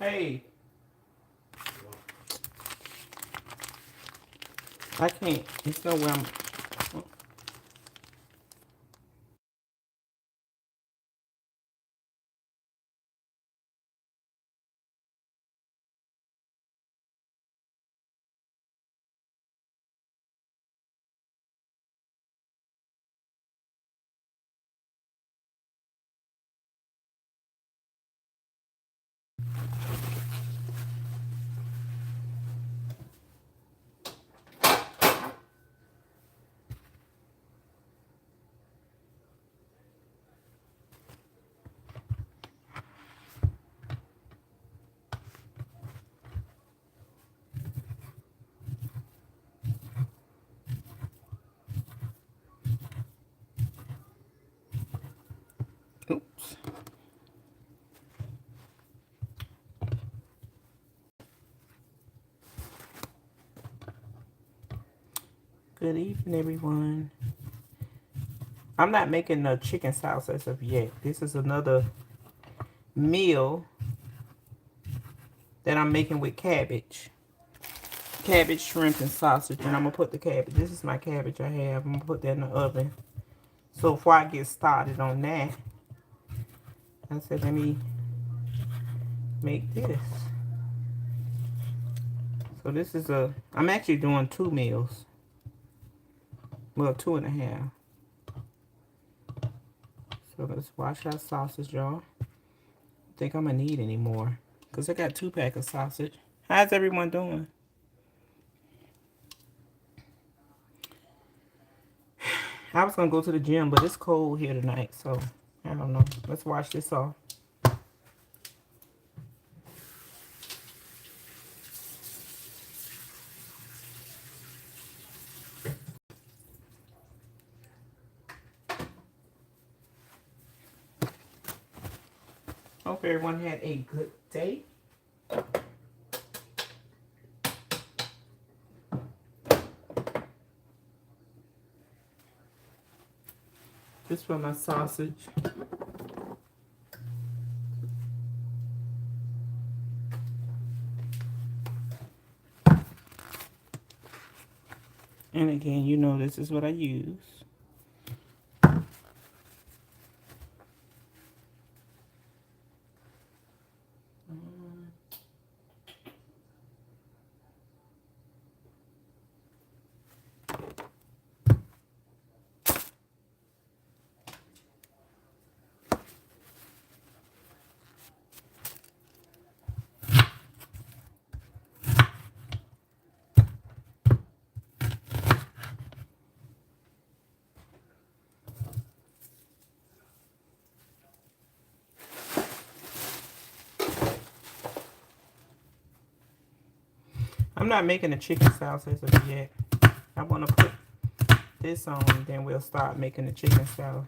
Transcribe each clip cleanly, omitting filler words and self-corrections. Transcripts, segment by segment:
Hey, I can't. It's nowhere I'm. Oops. Good evening, everyone. I'm not making the chicken sauce as of yet. This is another meal that I'm making with cabbage. Cabbage, shrimp, and sausage. And I'm going to put the cabbage. This is my cabbage I have. I'm going to put that in the oven. So before I get started on that, I said, let me make this. So this is I'm actually doing 2 meals. Well, 2.5. So let's wash our sausage, y'all. I think I'm going to need any more. Because I got 2 packs of sausage. How's everyone doing? I was going to go to the gym, but it's cold here tonight. So, I don't know. Let's wash this off. Hope everyone had a good day. Just for my sausage. And again, you know this is what I use. I'm not making a chicken sauce as of yet. I want to put this on, and then we'll start making the chicken salad.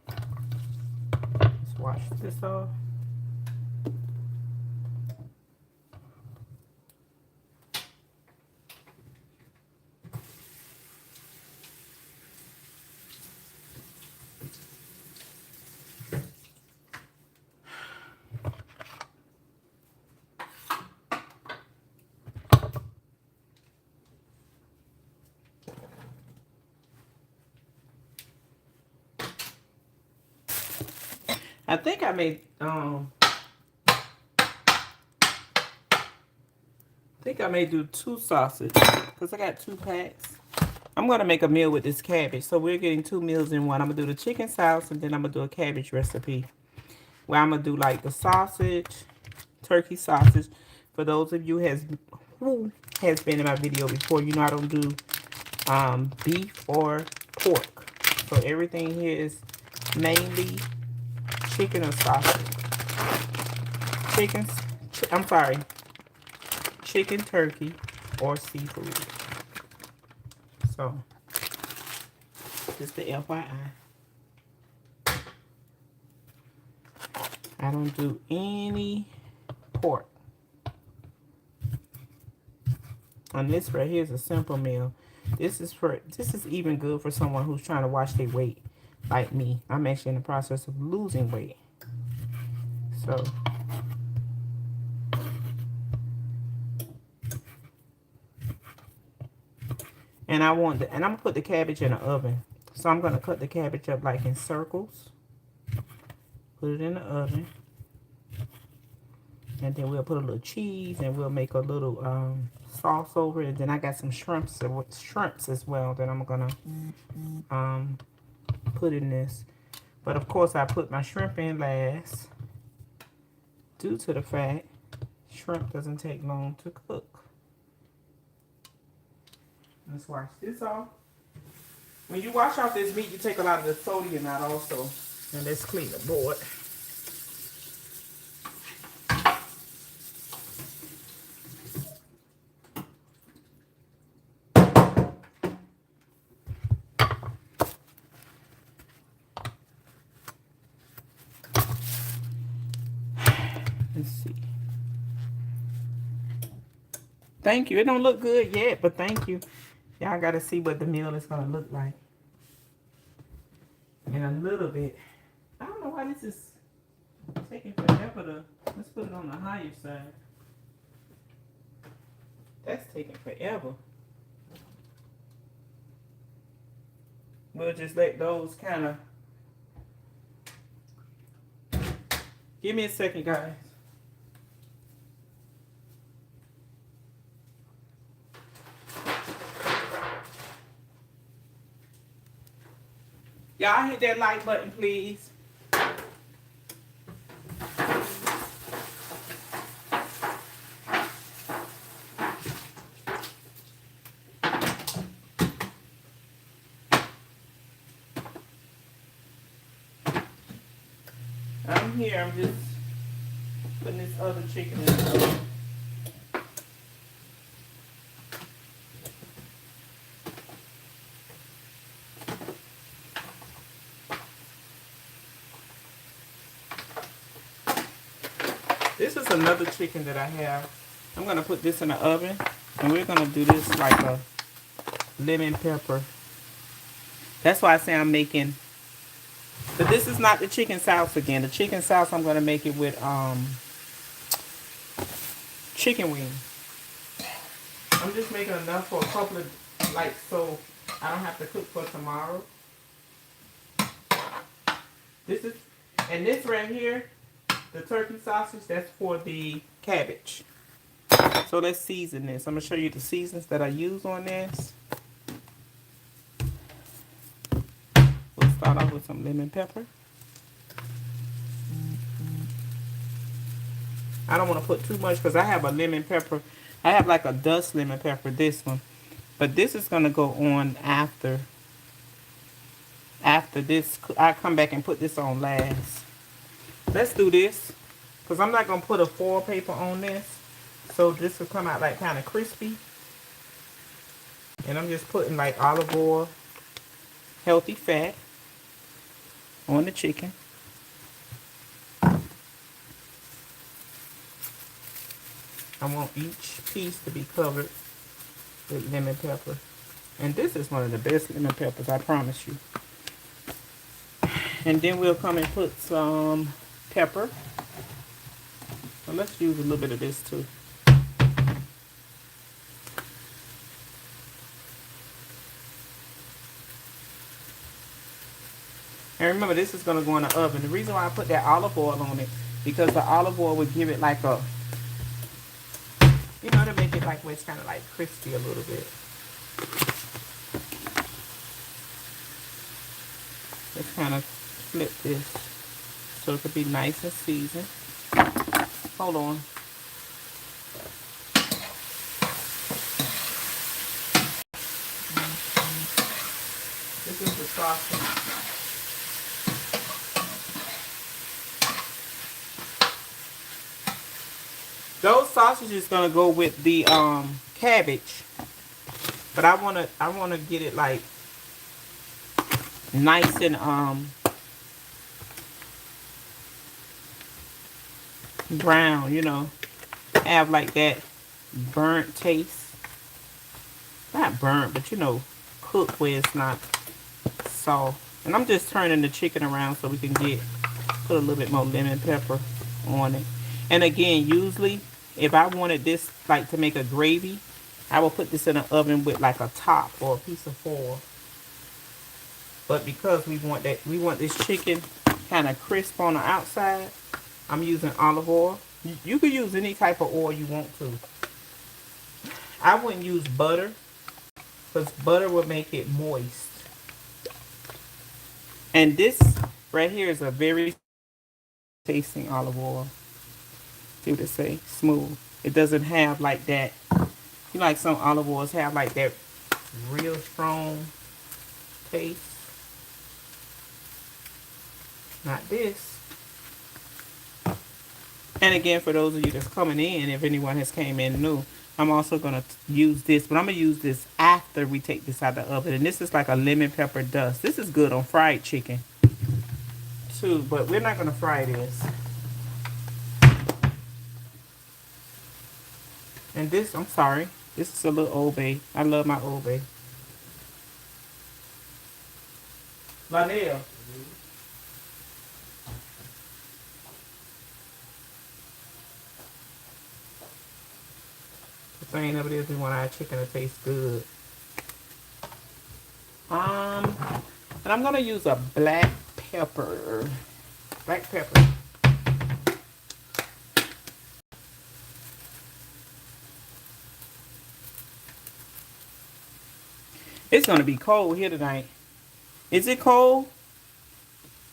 Let's wash this off. I think I may do 2 sausage because I got 2 packs. I'm gonna make a meal with this cabbage, so we're getting 2 meals in one. I'm gonna do the chicken sauce and then I'm gonna do a cabbage recipe where I'm gonna do like the sausage, turkey sausage. For those of you who has been in my video before, you know I don't do beef or pork. So everything here is mainly chicken or sausage. Chicken, turkey, or seafood. So, just the FYI. I don't do any pork. And this right here is a simple meal. This is even good for someone who's trying to watch their weight, like me. I'm actually in the process of losing weight. So, and I'm gonna put the cabbage in the oven. So I'm gonna cut the cabbage up like in circles. Put it in the oven. And then we'll put a little cheese and we'll make a little sauce over it. And then I got some shrimps as well that I'm gonna put in this. But of course I put my shrimp in last due to the fact shrimp doesn't take long to cook. Let's wash this off. When you wash off this meat, you take a lot of the sodium out also. And let's clean the board. Let's see. Thank you. It don't look good yet, but thank you. Y'all got to see what the meal is going to look like in a little bit. I don't know why this is taking forever to... Let's put it on the higher side. That's taking forever. We'll just let those kind of... Give me a second, guys. Y'all hit that like button, please. I'm here. I'm just putting this other chicken in the oven. This is another chicken that I have. I'm going to put this in the oven. And we're going to do this like a lemon pepper. That's why I say I'm making... But this is not the chicken sauce again. The chicken sauce, I'm going to make it with chicken wings. I'm just making enough for a couple of... Like, so I don't have to cook for tomorrow. This is... And this right here... The turkey sausage, that's for the cabbage. So let's season this. I'm going to show you the seasons that I use on this. We'll start off with some lemon pepper. I don't want to put too much because I have a lemon pepper. I have like a dust lemon pepper, this one. But this is going to go on after this. I come back and put this on last. Let's do this, because I'm not going to put a foil paper on this, so this will come out like kind of crispy. And I'm just putting like olive oil, healthy fat on the chicken. I want each piece to be covered with lemon pepper. And this is one of the best lemon peppers, I promise you. And then we'll come and put some pepper. So let's use a little bit of this too. And remember, this is going to go in the oven. The reason why I put that olive oil on it, because the olive oil would give it like a, you know, to make it like where it's kind of like crispy a little bit. Let's kind of flip this so it could be nice and seasoned. Hold on. This is the sausage. Those sausages gonna go with the cabbage, but I wanna get it like nice and brown, you know, have like that burnt taste. Not burnt, but you know, cooked where it's not soft. And I'm just turning the chicken around so we can put a little bit more lemon pepper on it. And again, usually if I wanted this like to make a gravy, I will put this in an oven with like a top or a piece of foil. But because we want this chicken kind of crisp on the outside, I'm using olive oil. You could use any type of oil you want to. I wouldn't use butter because butter would make it moist. And this right here is a very tasting olive oil. See what it say? Smooth. It doesn't have like that. You know, like some olive oils have like that real strong taste. Not this. And again, for those of you that's coming in, if anyone has came in new, I'm also going to use this. But I'm going to use this after we take this out of the oven. And this is like a lemon pepper dust. This is good on fried chicken too. But we're not going to fry this. And this, I'm sorry. This is a little Old Bay. I love my Old Bay. Lanelle. The thing of it is we want our chicken to taste good. And I'm gonna use a black pepper. Black pepper. It's gonna be cold here tonight. Is it cold?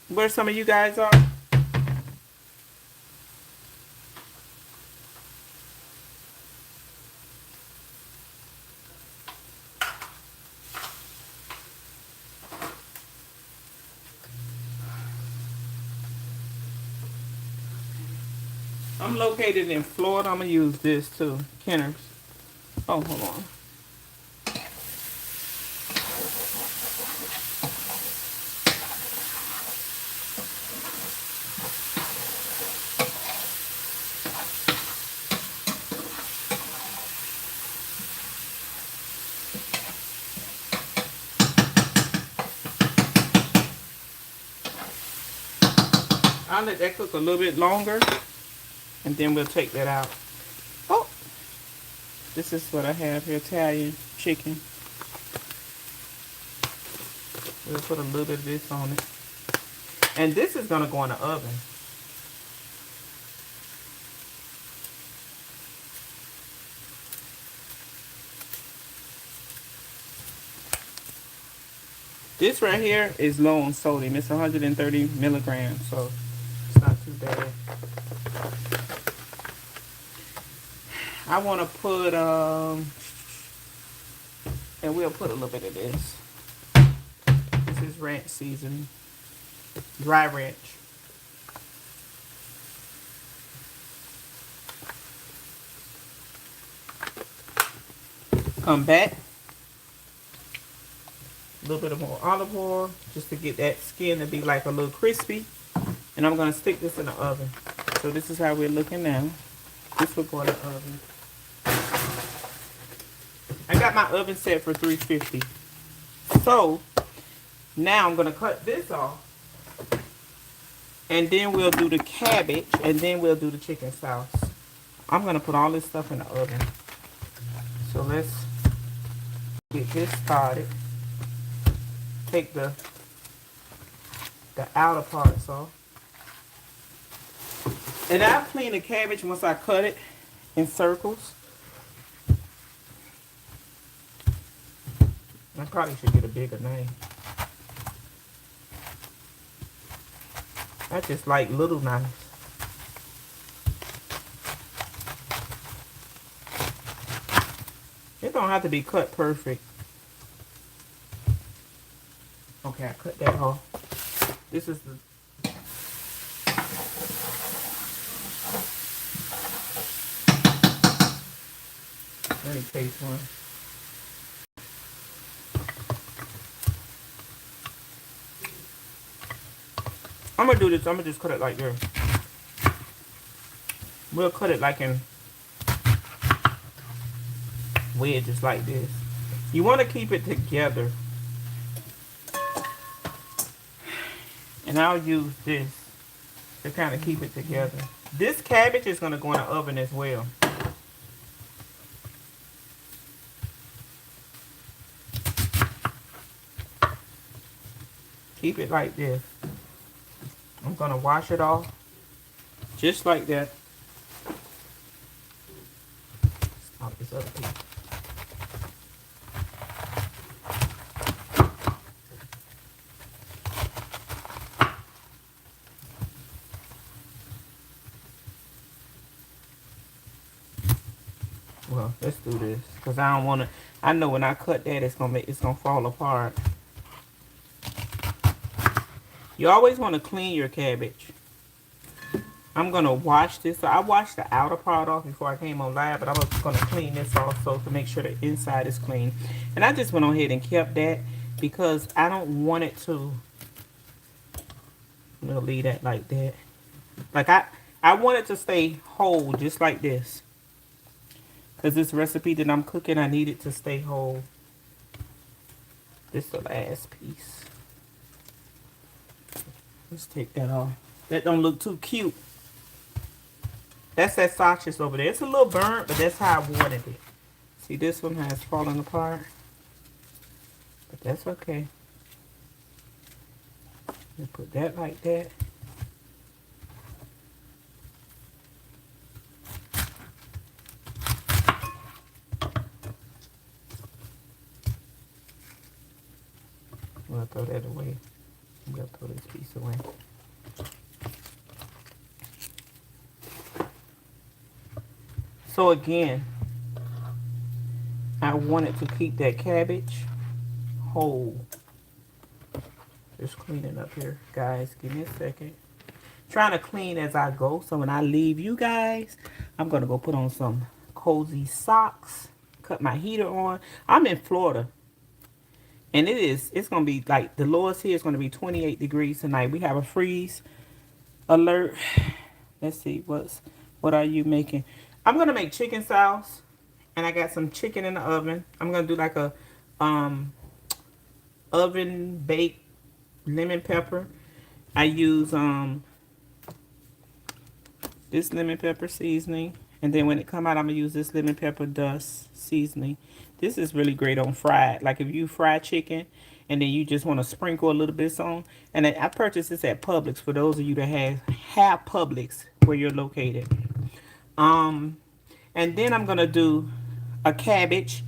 Where some of you guys are? I'm located in Florida. I'm gonna use this too. Kenner's. Oh, hold on. I'll let that cook a little bit longer, and then we'll take that out. Oh, this is what I have here, Italian chicken. We'll put a little bit of this on it. And this is gonna go in the oven. This right here is low on sodium. It's 130 milligrams, so it's not too bad. I want to put, and we'll put a little bit of this. This is ranch seasoning, dry ranch. Come back. A little bit of more olive oil just to get that skin to be like a little crispy. And I'm going to stick this in the oven. So this is how we're looking now. This will go in the oven. I got my oven set for 350. So now I'm going to cut this off. And then we'll do the cabbage. And then we'll do the chicken sauce. I'm going to put all this stuff in the oven. So let's get this started. Take the outer parts off. And I'll clean the cabbage once I cut it in circles. I probably should get a bigger knife. I just like little knives. It don't have to be cut perfect. Okay, I cut that off. This is the... Let me taste one. I'm gonna do this. I'm gonna just cut it like this. We'll cut it like in wedges like this. You want to keep it together. And I'll use this to kind of keep it together. This cabbage is going to go in the oven as well. Keep it like this. I'm going to wash it off just like that. Stop this other piece. Well, let's do this because I don't want to. I know when I cut that, it's gonna fall apart. You always want to clean your cabbage. I'm gonna wash this. So I washed the outer part off before I came on live, but I'm gonna clean this also to make sure the inside is clean. And I just went on ahead and kept that because I don't want it to. I'm gonna leave that like that. Like I want it to stay whole, just like this. Because this recipe that I'm cooking, I need it to stay whole. This is the last piece. Let's take that off. That don't look too cute. That's that sausage over there. It's a little burnt, but that's how I wanted it. See, this one has fallen apart. But that's okay. You put that like that. I'm going to throw that away. I'm going to throw this piece away. So again, I wanted to keep that cabbage whole. Just cleaning up here, guys. Give me a second. Trying to clean as I go. So when I leave you guys, I'm going to go put on some cozy socks. Cut my heater on. I'm in Florida. And it's going to be like the lowest here is going to be 28 degrees tonight. We have a freeze alert. Let's see. What are you making? I'm going to make chicken sauce. And I got some chicken in the oven. I'm going to do like a oven baked lemon pepper. I use this lemon pepper seasoning. And then when it come out, I'm going to use this lemon pepper dust seasoning. This is really great on fried. Like if you fry chicken and then you just want to sprinkle a little bit on. And then I purchased this at Publix for those of you that have Publix where you're located. And then I'm going to do a cabbage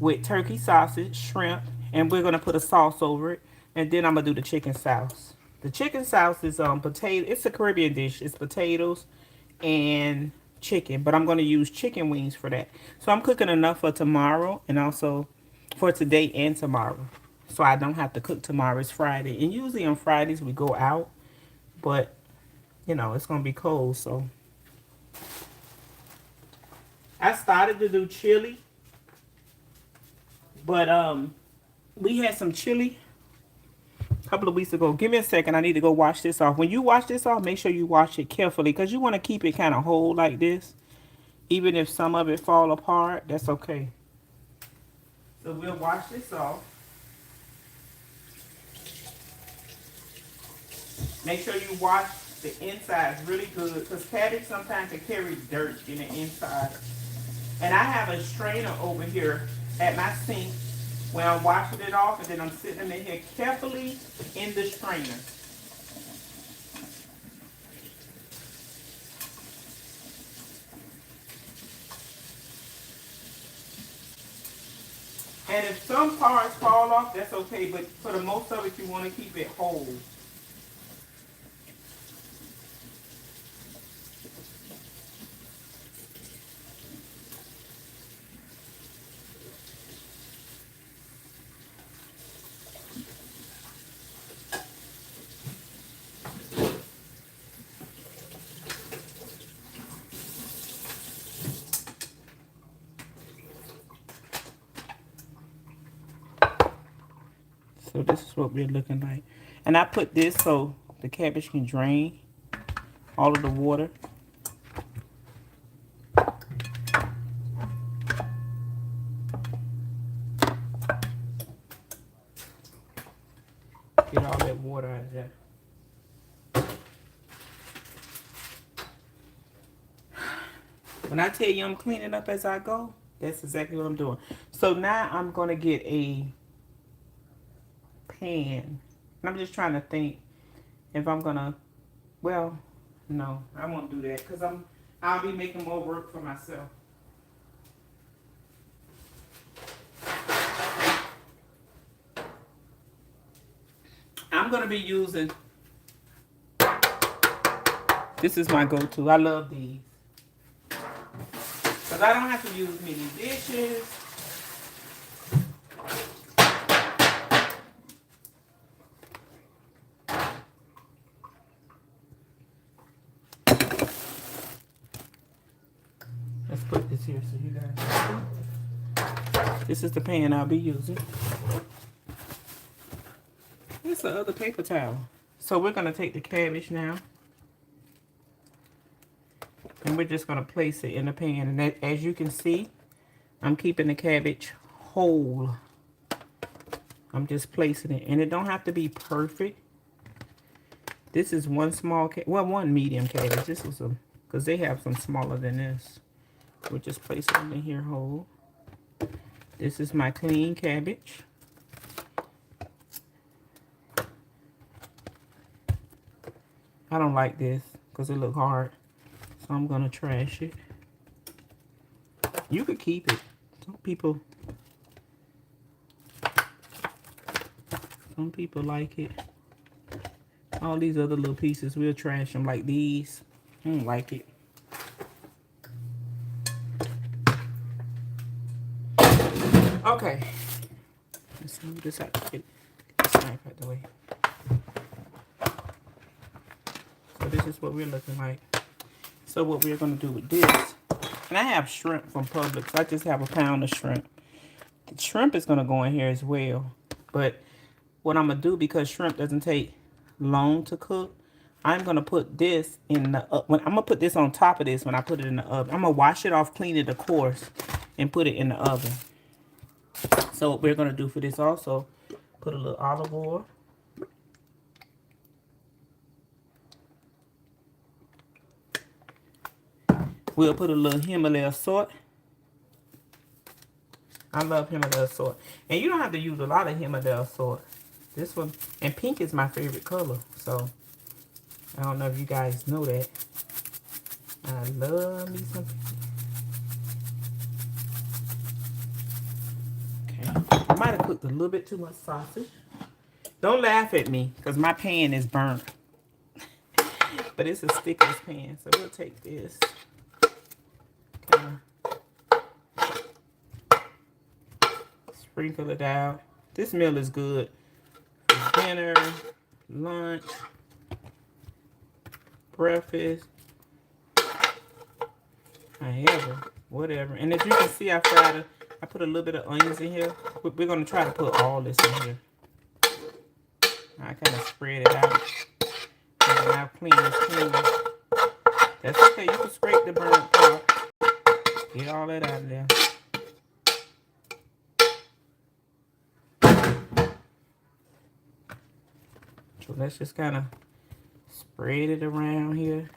with turkey sausage, shrimp, and we're going to put a sauce over it. And then I'm going to do the chicken sauce. The chicken sauce is potato. It's a Caribbean dish. It's potatoes and chicken, but I'm going to use chicken wings for that. So I'm cooking enough for tomorrow and also for today and tomorrow. So I don't have to cook tomorrow. It's Friday. And usually on Fridays we go out, but you know, it's going to be cold, so I started to do chili, but we had some chili a couple of weeks ago. Give me a second. I need to go wash this off. When you wash this off, make sure you wash it carefully because you want to keep it kind of whole like this. Even if some of it fall apart, that's okay. So we'll wash this off. Make sure you wash the insides really good because cabbage sometimes can carry dirt in the inside. And I have a strainer over here at my sink where I'm washing it off and then I'm sitting in here carefully in the strainer. And if some parts fall off, that's okay, but for the most of it, you want to keep it whole. So this is what we're looking like. And I put this so the cabbage can drain all of the water. Get all that water out of there. When I tell you I'm cleaning up as I go, that's exactly what I'm doing. So now I'm going to get a pan. I'm just trying to think if I'm going to, well, no, I won't do that because I'll be making more work for myself. I'm going to be using, this is my go-to. I love these. Because I don't have to use many dishes. Let's put this here so you guys see. This is the pan I'll be using. It's the other paper towel. So we're going to take the cabbage now. And we're just going to place it in the pan. And that, as you can see, I'm keeping the cabbage whole. I'm just placing it. And it don't have to be perfect. This is one small, one medium cabbage. This is a, because they have some smaller than this. We'll just place it in here whole. This is my clean cabbage. I don't like this because it look hard. So I'm going to trash it. You could keep it. Some people like it. All these other little pieces, we'll trash them like these. I don't like it. Okay. Let's move this out. Get this knife out the way. So this is what we're looking like. So what we're going to do with this, and I have shrimp from Publix. I just have a pound of shrimp. The shrimp is going to go in here as well. But what I'm going to do, because shrimp doesn't take long to cook, I'm going to put this in the I'm going to put this on top of this when I put it in the oven. I'm going to wash it off, clean it, of course, and put it in the oven. So what we're going to do for this also, put a little olive oil. We'll put a little Himalaya salt. I love Himalaya salt. And you don't have to use a lot of Himalaya salt. This one, and pink is my favorite color. So, I don't know if you guys know that. I love me some pink. Okay. I might have cooked a little bit too much sausage. Don't laugh at me, because my pan is burnt. But it's a stickless pan. So, we'll take this. Sprinkle it out. This meal is good for dinner, lunch, breakfast, however, whatever. And as you can see, I put a little bit of onions in here. We're going to try to put all this in here. I kind of spread it out. And then I'll clean this clean. That's okay. You can scrape the burnt part. Get all that out of there. So let's just kind of spread it around here.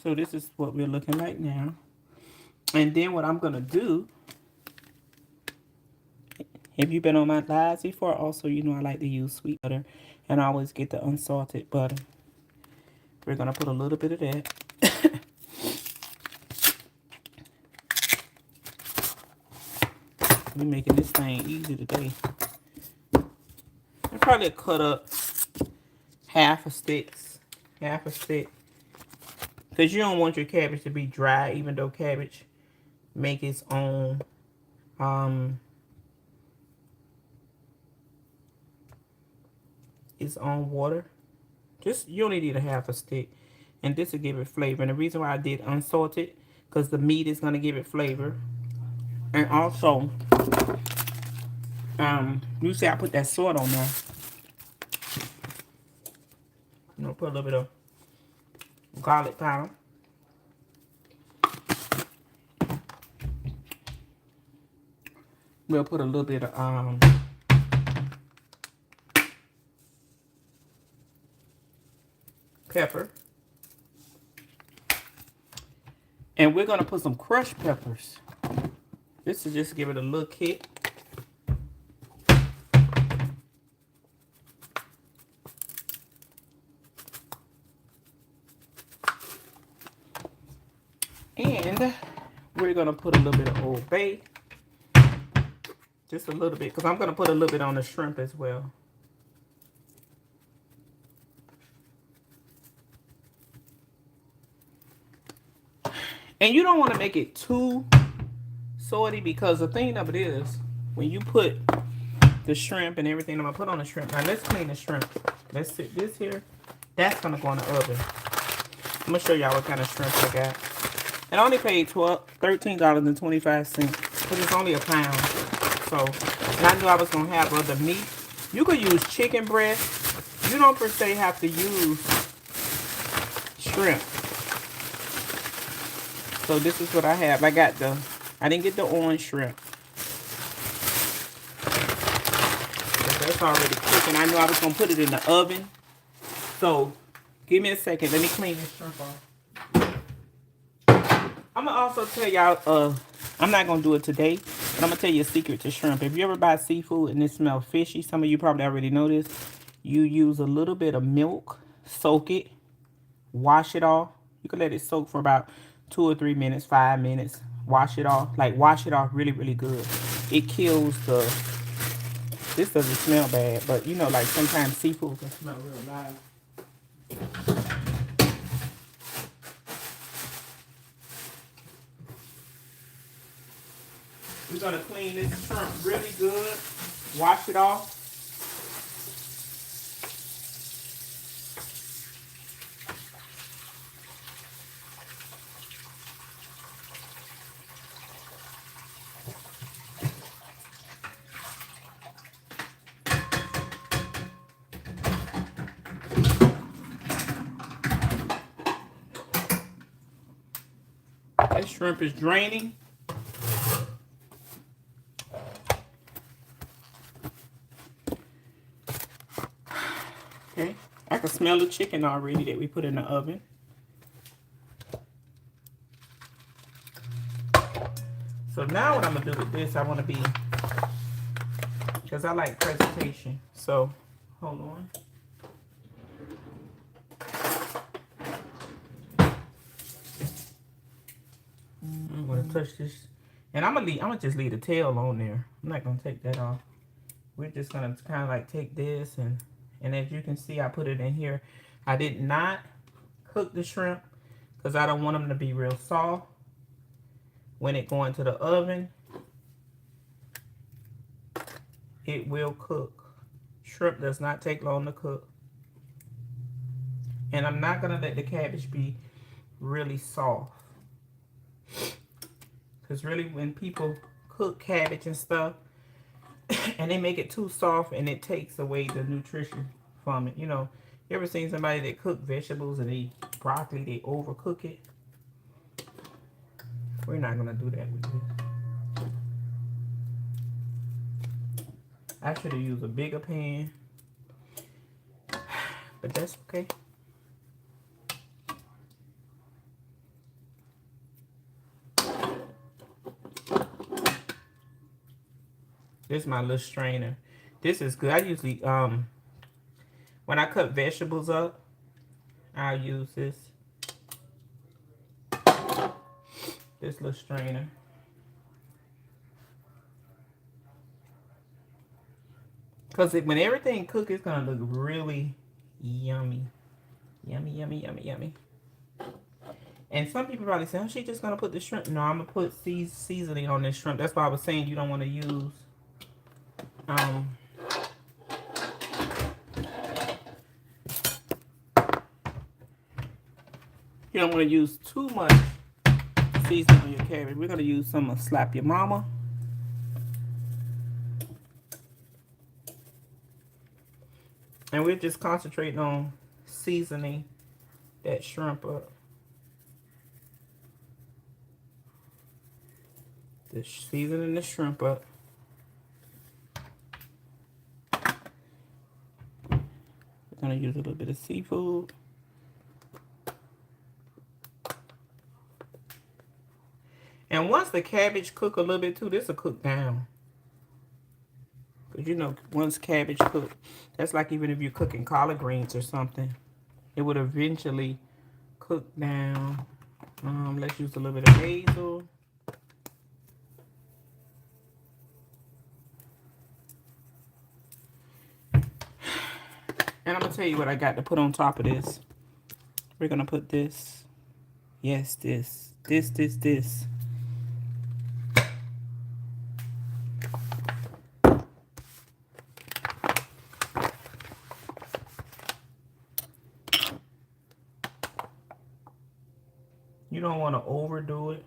So this is what we're looking like now. And then what I'm going to do, if you've been on my lives before, also, you know I like to use sweet butter. And I always get the unsalted butter. We're going to put a little bit of that. We're making this thing easy today. I probably cut up half a stick. Because you don't want your cabbage to be dry, even though cabbage make its own water. Just, you only need a half a stick. And this will give it flavor. And the reason why I did unsalted, because the meat is going to give it flavor. And also, you see I put that salt on there. I'm going to put a little bit of garlic powder. We'll put a little bit of pepper. And we're gonna put some crushed peppers. This is just to give it a little kick. And we're gonna put a little bit of Old Bay. Just a little bit, because I'm gonna put a little bit on the shrimp as well. And you don't want to make it too salty, because the thing of it is, when you put the shrimp and everything I'm gonna put on the shrimp. Now let's clean the shrimp. Let's sit this here. That's gonna go in the oven. I'm gonna show y'all what kind of shrimp I got. And I only paid $13.25 because it's only a pound. So, and I knew I was gonna have other meat. You could use chicken breast. You don't per se have to use shrimp. So this is what I have. I didn't get the orange shrimp. But that's already cooking. I knew I was gonna put it in the oven. So give me a second. Let me clean this shrimp off. I'm gonna also tell y'all, I'm not gonna do it today, but I'm gonna tell you a secret to shrimp. If you ever buy seafood and it smells fishy, some of you probably already know this. You use a little bit of milk, soak it, wash it off. You can let it soak for about 2 or 3 minutes, 5 minutes. Wash it off. Like, wash it off really, really good. It kills the... This doesn't smell bad, but you know, like sometimes seafood can smell real bad. We're going to clean this shrimp really good. Wash it off. That shrimp is draining. Okay, I can smell the chicken already that we put in the oven. So now what I'm gonna do with this, I want to be, because I like presentation. So hold on. I'm gonna touch this, and I'm gonna just leave the tail on there. I'm not gonna take that off. We're just gonna kind of like take this and as you can see, I put it in here. I did not cook the shrimp because I don't want them to be real soft when it go into the oven. It will cook. Shrimp does not take long to cook. And I'm not gonna let the cabbage be really soft. Because really when people cook cabbage and stuff, and they make it too soft and it takes away the nutrition from it. You know, you ever seen somebody that cook vegetables and they broccoli, they overcook it? We're not gonna do that with this. I should have used a bigger pan, but that's okay. This is my little strainer. This is good. I usually, when I cut vegetables up, I'll use this little strainer. Because when everything cooks, it's going to look really yummy. Yummy, yummy, yummy, yummy. And some people probably say, oh, she's just going to put the shrimp. No, I'm going to put seasoning on this shrimp. That's why I was saying you don't want to use... you don't want to use too much seasoning on your cabbage. We're going to use some of Slap Your Mama. And we're just concentrating on seasoning that shrimp up. Seasoning the shrimp up. Gonna use a little bit of seafood. And once the cabbage cook a little bit too, this will cook down. Because you know, once cabbage cook, that's like even if you're cooking collard greens or something, it would eventually cook down. Let's use a little bit of basil. And I'm gonna tell you what I got to put on top of this. We're gonna put this. Yes, this. You don't want to overdo it.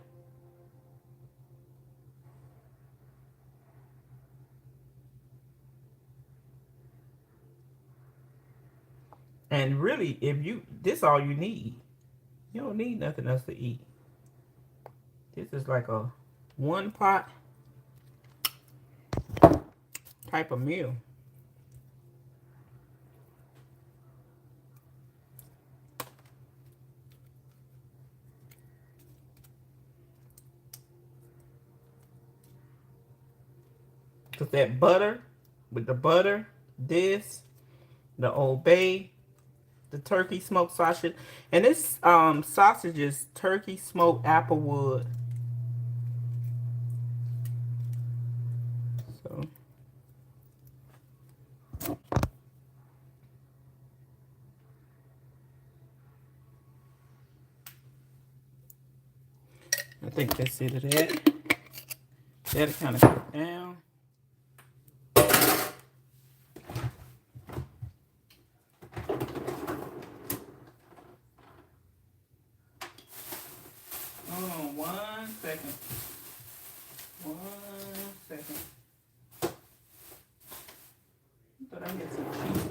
And really, if you, this all you need. You don't need nothing else to eat. This is like a one pot type of meal. Cause that butter, with the butter, this, the Old Bay, the turkey smoked sausage, and this sausage is turkey smoked applewood. So I think that's it of that. That'll kind of cook down. Hold on 1 second. 1 second. I thought I had some cheese.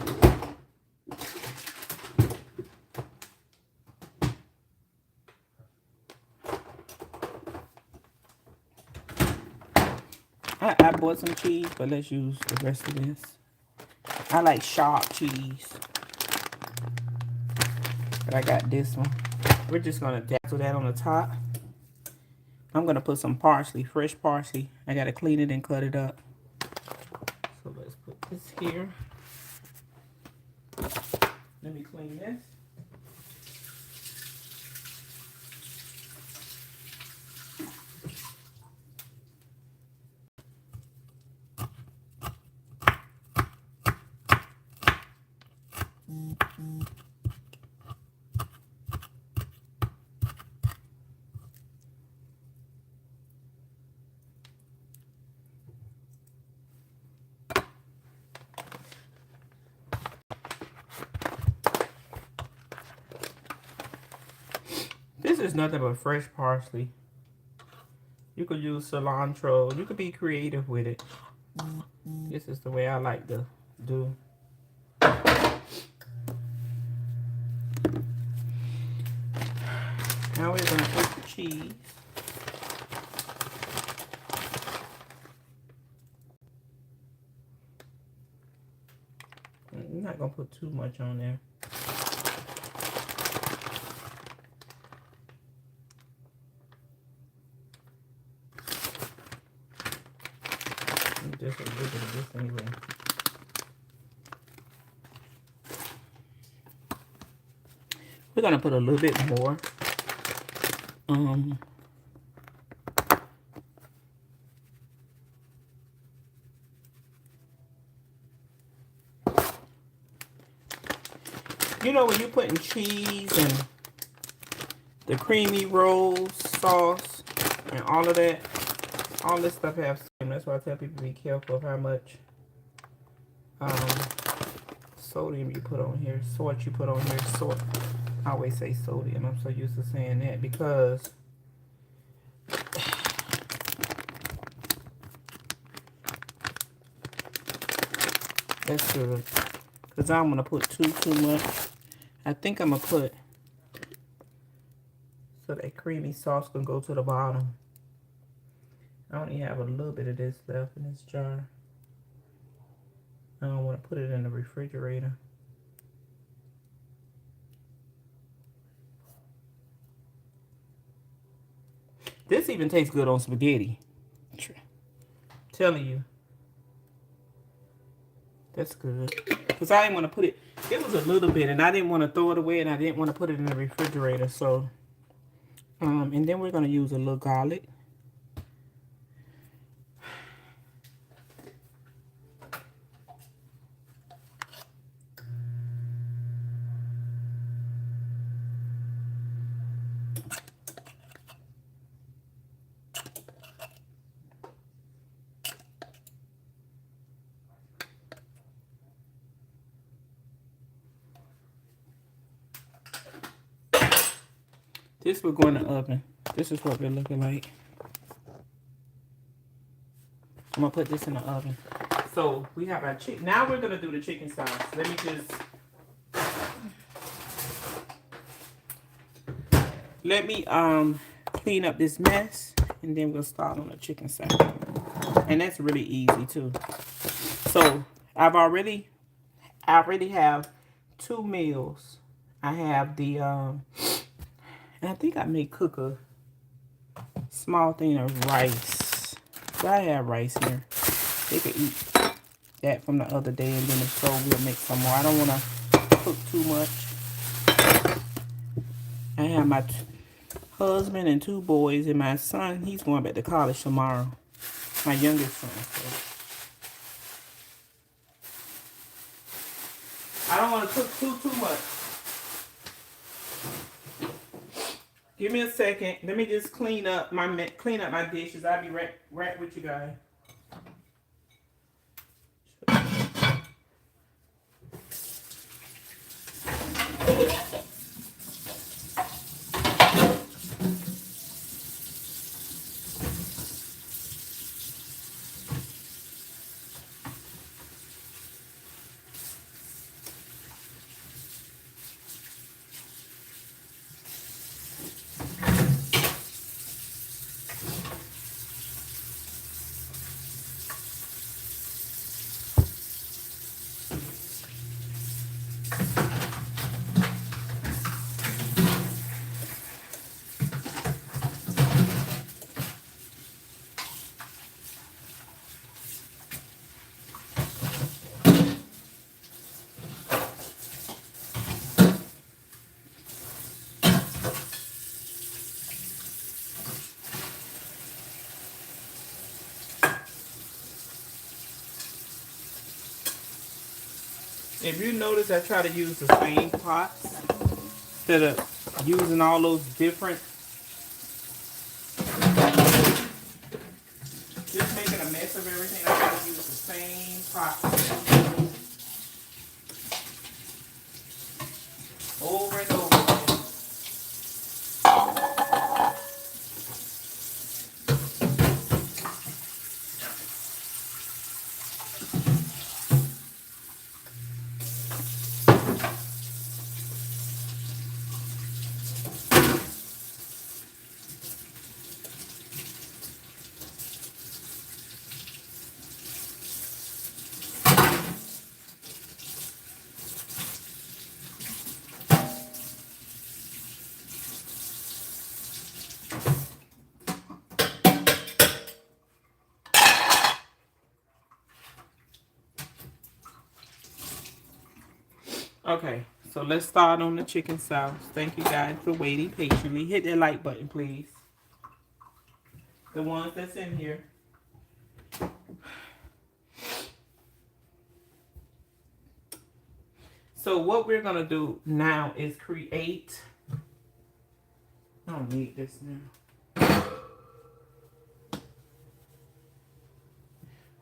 I bought some cheese, but let's use the rest of this. I like sharp cheese. But I got this one. We're just going to dazzle that on the top. I'm going to put some parsley, fresh parsley. I got to clean it and cut it up. So let's put this here. Let me clean this. This is nothing but fresh parsley. You could use cilantro. You could be creative with it. This is the way I like to do. Now we're going to put the cheese. I'm not going to put too much on there. Just a little bit of this anyway. We're going to put a little bit more. You know, when you're putting cheese and the creamy rolls, sauce, and all of that, all this stuff has sodium. That's why I tell people to be careful of how much sodium you put on here, salt you put on here. Salt. I always say sodium. I'm so used to saying that because that's good. Because I'm going to put too much. I think I'm going to put so that creamy sauce can go to the bottom. I only have a little bit of this left in this jar. I don't want to put it in the refrigerator. This even tastes good on spaghetti. Telling you, that's good. Because I didn't want to put it, it was a little bit, and I didn't want to throw it away, and I didn't want to put it in the refrigerator. So, and then we're going to use a little garlic. This will go in the oven. This is what they're looking like. I'm going to put this in the oven. So we have our chicken. Now we're going to do the chicken sauce. Let me clean up this mess, and then we'll start on the chicken sauce. And that's really easy too. So I already have 2 meals. I have the and I think I may cook a small thing of rice. So I have rice here. They could eat that from the other day, and then if so, we'll make some more. I don't want to cook too much. I have my husband and 2 boys, and my son, he's going back to college tomorrow. My youngest son. So I don't want to cook too much. Give me a second. Let me just clean up my dishes. I'll be right with you guys. If you notice, I try to use the same pots instead of using all those different. Just making a mess of everything. I try to use the same pots over and over again. Okay, so let's start on the chicken sauce. Thank you guys for waiting patiently. Hit that like button, please. The ones that's in here. So what we're going to do now is create. I don't need this now.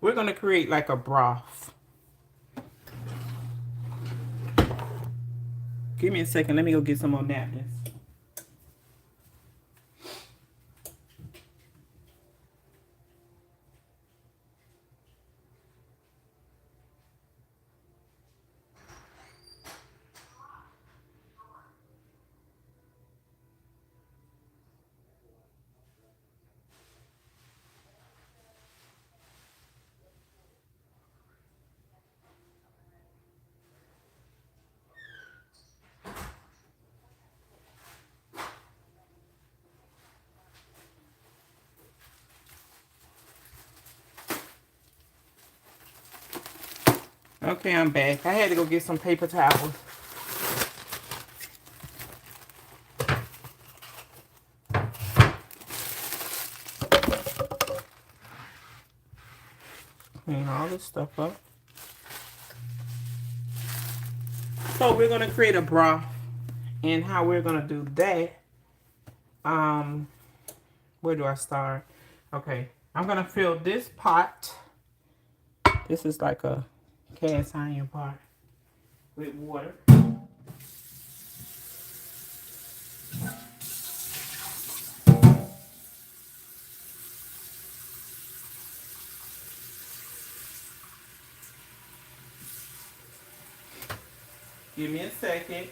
We're going to create like a broth. Give me a second. Let me go get some more napkins. Okay, I'm back. I had to go get some paper towels. Clean all this stuff up. So we're gonna create a broth, and how we're gonna do that. Where do I start? Okay, I'm gonna fill this pot. This is like a cast iron pot with water. Give me a second.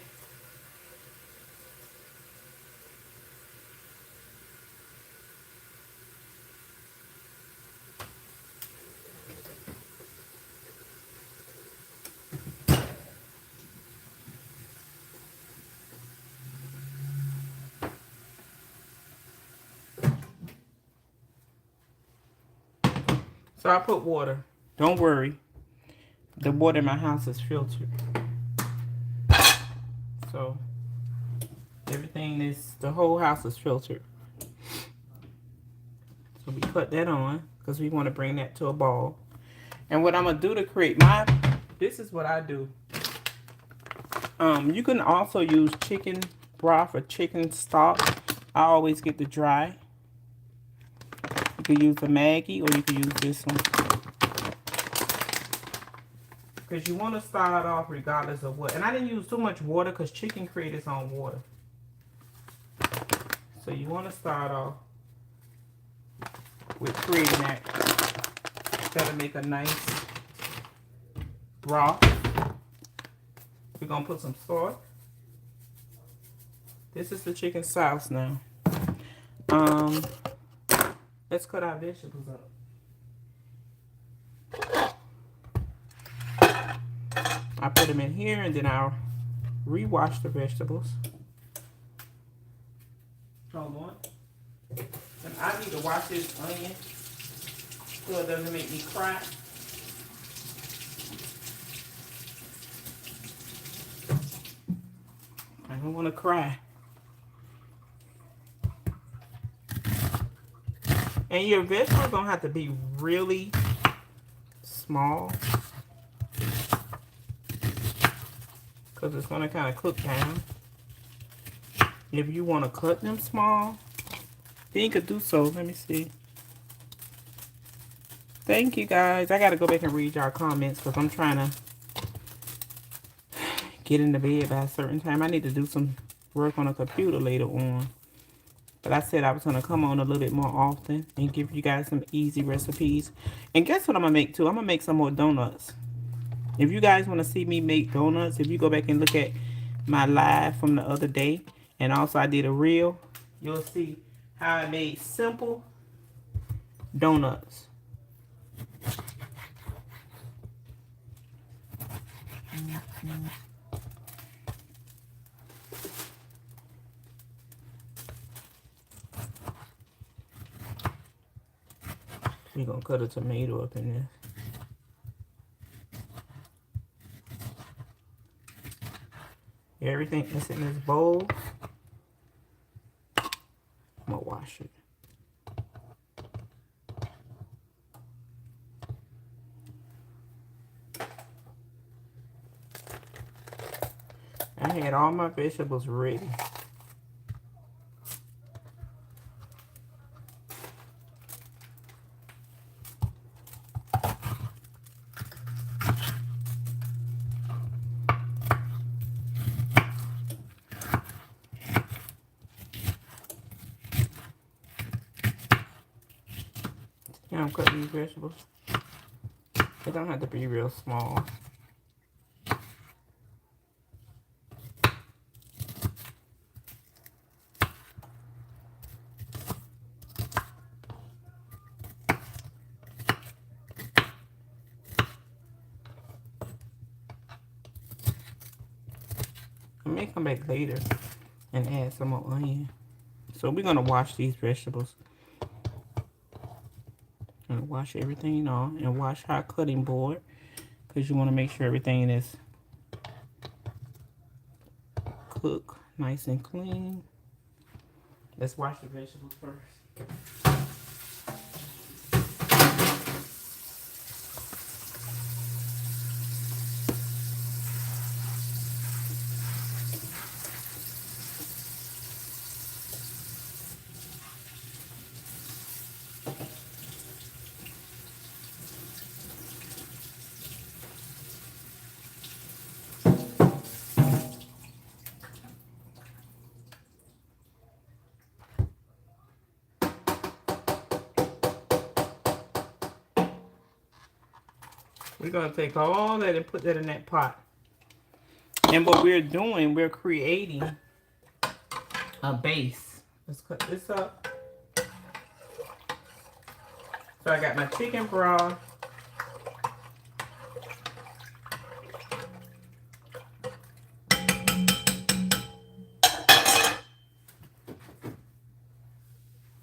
So I put water. Don't worry. The water in my house is filtered. So everything is, the whole house is filtered. So we put that on because we want to bring that to a ball. And what I'm going to do to create my, this is what I do. You can also use chicken broth or chicken stock. I always get the dry. You can use the Maggie or you can use this one. Because you want to start off regardless of what. And I didn't use too much water because chicken creates its own water. So you want to start off with creating that. That'll make a nice broth. We're going to put some salt. This is the chicken sauce now. Let's cut our vegetables up. I put them in here and then I'll rewash the vegetables. Hold on. And I need to wash this onion so it doesn't make me cry. I don't want to cry. And your vegetables don't have to be really small, because it's going to kind of cook down. If you want to cut them small, then you could do so. Let me see. Thank you guys. I got to go back and read y'all comments because I'm trying to get into bed by a certain time. I need to do some work on a computer later on. But I said I was going to come on a little bit more often and give you guys some easy recipes. And guess what I'm going to make too? I'm going to make some more donuts. If you guys want to see me make donuts, if you go back and look at my live from the other day, and also I did a reel, you'll see how I made simple donuts. We're going to cut a tomato up in there. Everything that's in this bowl, I'm going to wash it. I had all my vegetables ready. Yeah, I'm cutting these vegetables. They don't have to be real small. I may come back later and add some more onion. So we're going to wash these vegetables. And wash everything off and wash our cutting board. because you want to make sure everything is cooked nice and clean. Let's wash the vegetables first. We're going to take all that and put that in that pot. And what we're doing, we're creating a base. Let's cut this up. So I got my chicken broth.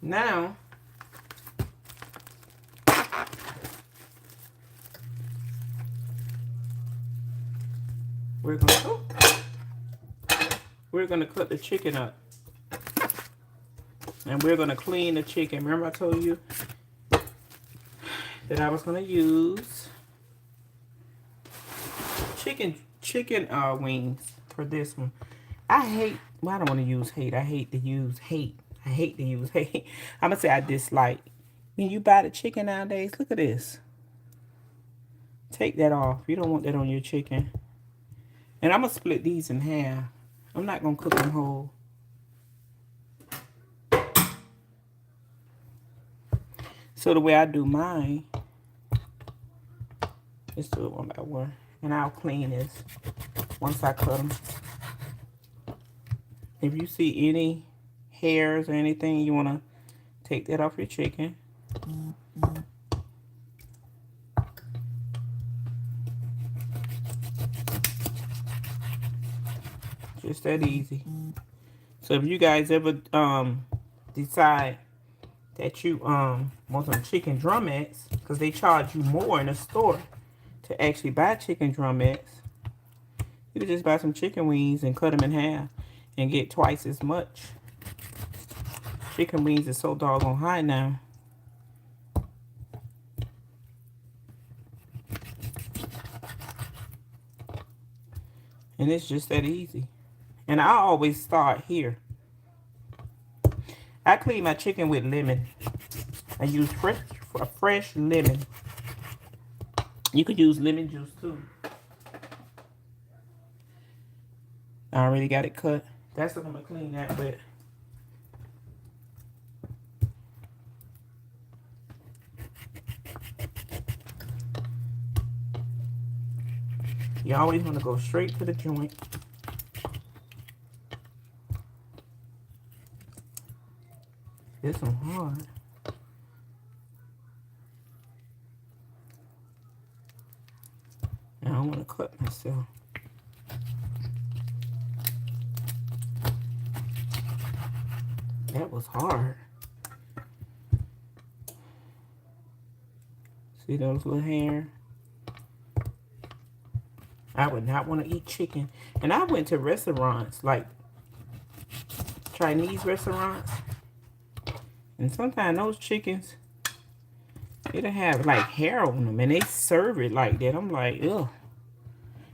Now, we're going to cut the chicken up. And we're going to clean the chicken. Remember I told you that I was going to use chicken wings for this one. I hate, well, I don't want to use hate. I hate to use hate. I hate to use hate. I'm going to say I dislike. When you buy the chicken nowadays, look at this. Take that off. You don't want that on your chicken. And I'm going to split these in half. I'm not going to cook them whole. So the way I do mine, let's do it one by one. And I'll clean this once I cut them. If you see any hairs or anything, you want to take that off your chicken. Just that easy. So if you guys ever decide that you want some chicken drumettes, because they charge you more in the store to actually buy chicken drumettes, you can just buy some chicken wings and cut them in half and get twice as much. Chicken wings is so doggone high now. And it's just that easy. And I always start here. I clean my chicken with lemon. I use fresh lemon. You could use lemon juice too. I already got it cut. That's what I'm going to clean that with. You always want to go straight to the joint. This one hard. I don't want to cut myself. That was hard. See those little hairs? I would not want to eat chicken. And I went to restaurants, like Chinese restaurants. And sometimes those chickens, it'll have like hair on them. And they serve it like that. I'm like, ugh.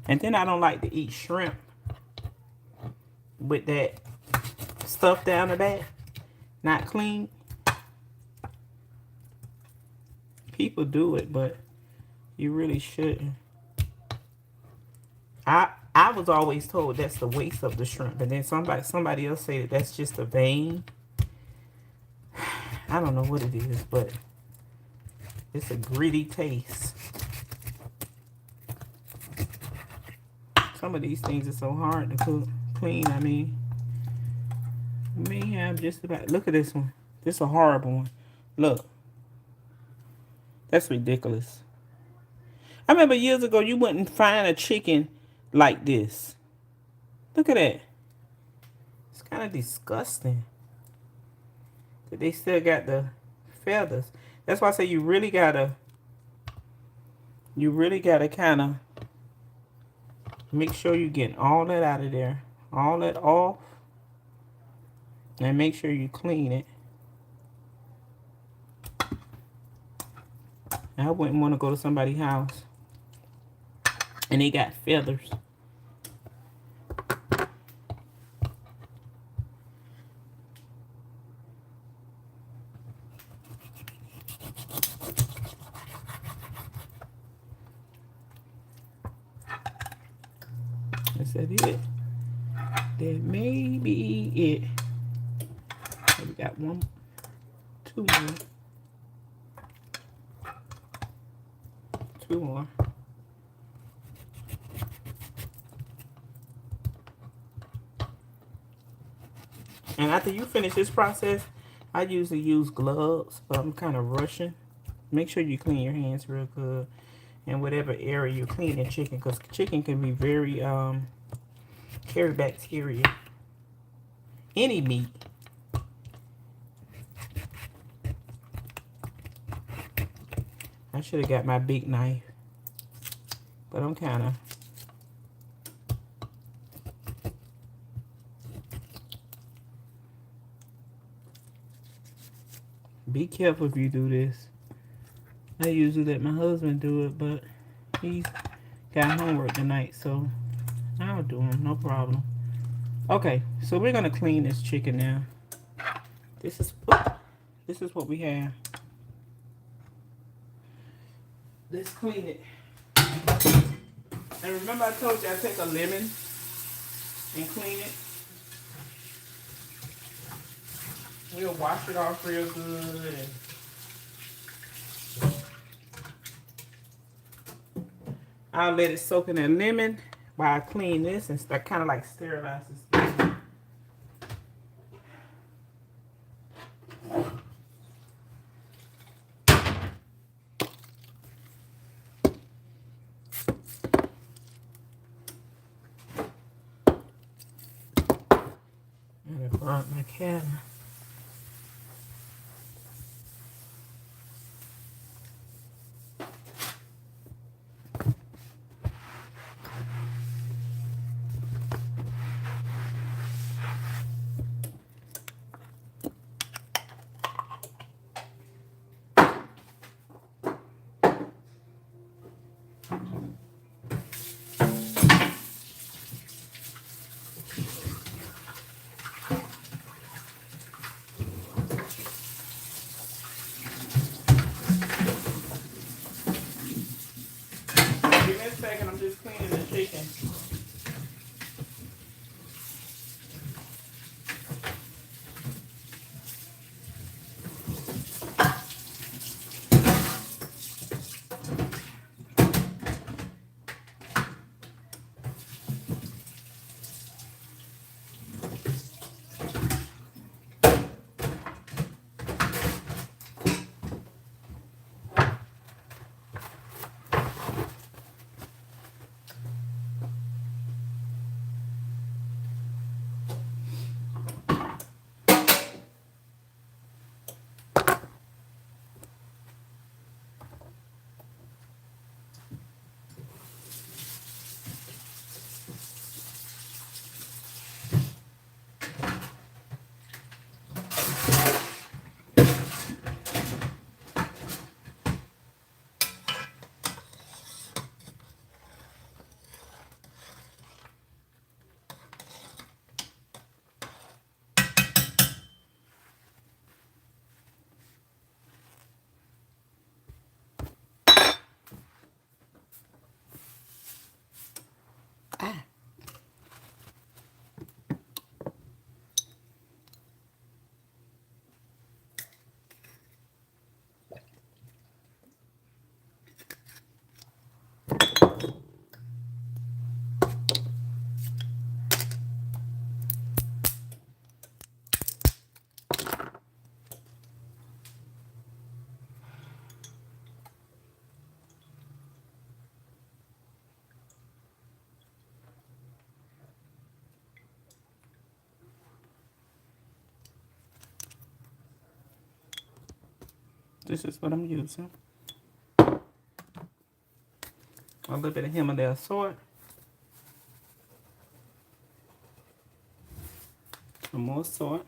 And then I don't like to eat shrimp with that stuff down the back. Not clean. People do it, but you really shouldn't. I was always told that's the waste of the shrimp. And then somebody else said that that's just a vein. I don't know what it is, but it's a gritty taste. Some of these things are so hard to cook, clean. I mean, you may have just about, look at this one. This is a horrible one. Look. That's ridiculous. I remember years ago you wouldn't find a chicken like this. Look at that. It's kind of disgusting that they still got the feathers. That's why I say you really gotta You really got to kind of make sure you get all that out of there. All that off. And make sure you clean it. I wouldn't want to go to somebody's house and they got feathers. Is that it? That may be it. So we got one, two more. Two more. And after you finish this process, I usually use gloves, but I'm kind of rushing. Make sure you clean your hands real good in whatever area you're cleaning chicken, because chicken can be very carry bacteria. Any meat. I should have got my big knife, but I'm kind of be careful if you do this. I usually let my husband do it, but he's got homework tonight, so I'll do him, no problem. Okay, so we're gonna clean this chicken now. This is what we have. Let's clean it. And remember I told you I take a lemon and clean it. We'll wash it off real good. I'll let it soak in that lemon while I clean this and start kind of like sterilize this. And I brought my camera. Give me a second, I'm just cleaning the chicken. Ah. This is what I'm using. A little bit of Himalaya salt. Some more salt.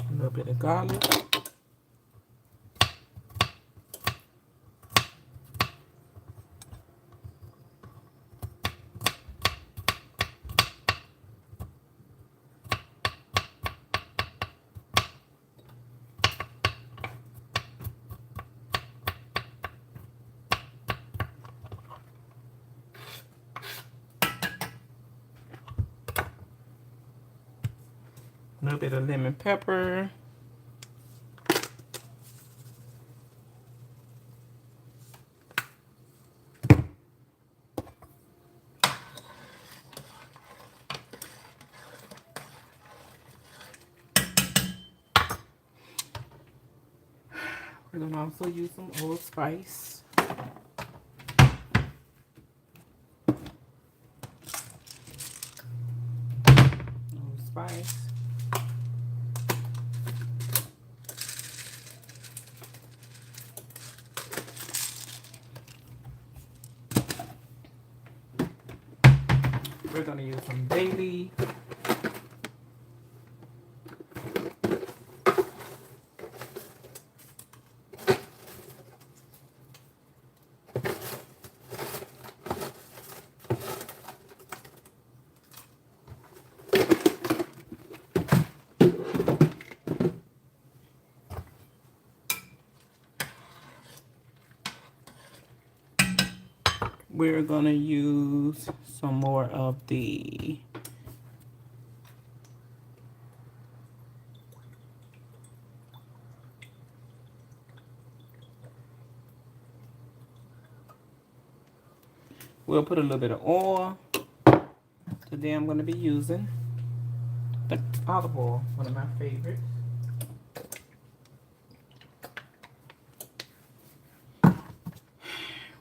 A little bit of garlic. A little bit of lemon pepper. We're going to also use some allspice. Allspice. We're going to use some bay leaf. We're going to use some more of the we'll put a little bit of oil. Today I'm going to be using the olive oil, one of my favorites.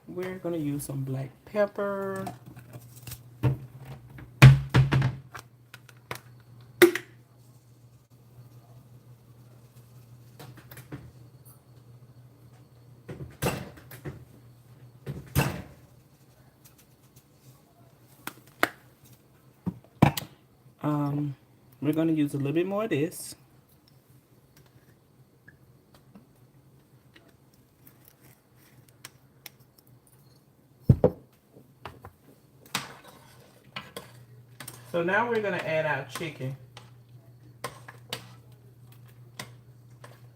We're going to use some black pepper. We're going to use a little bit more of this. So now we're going to add our chicken.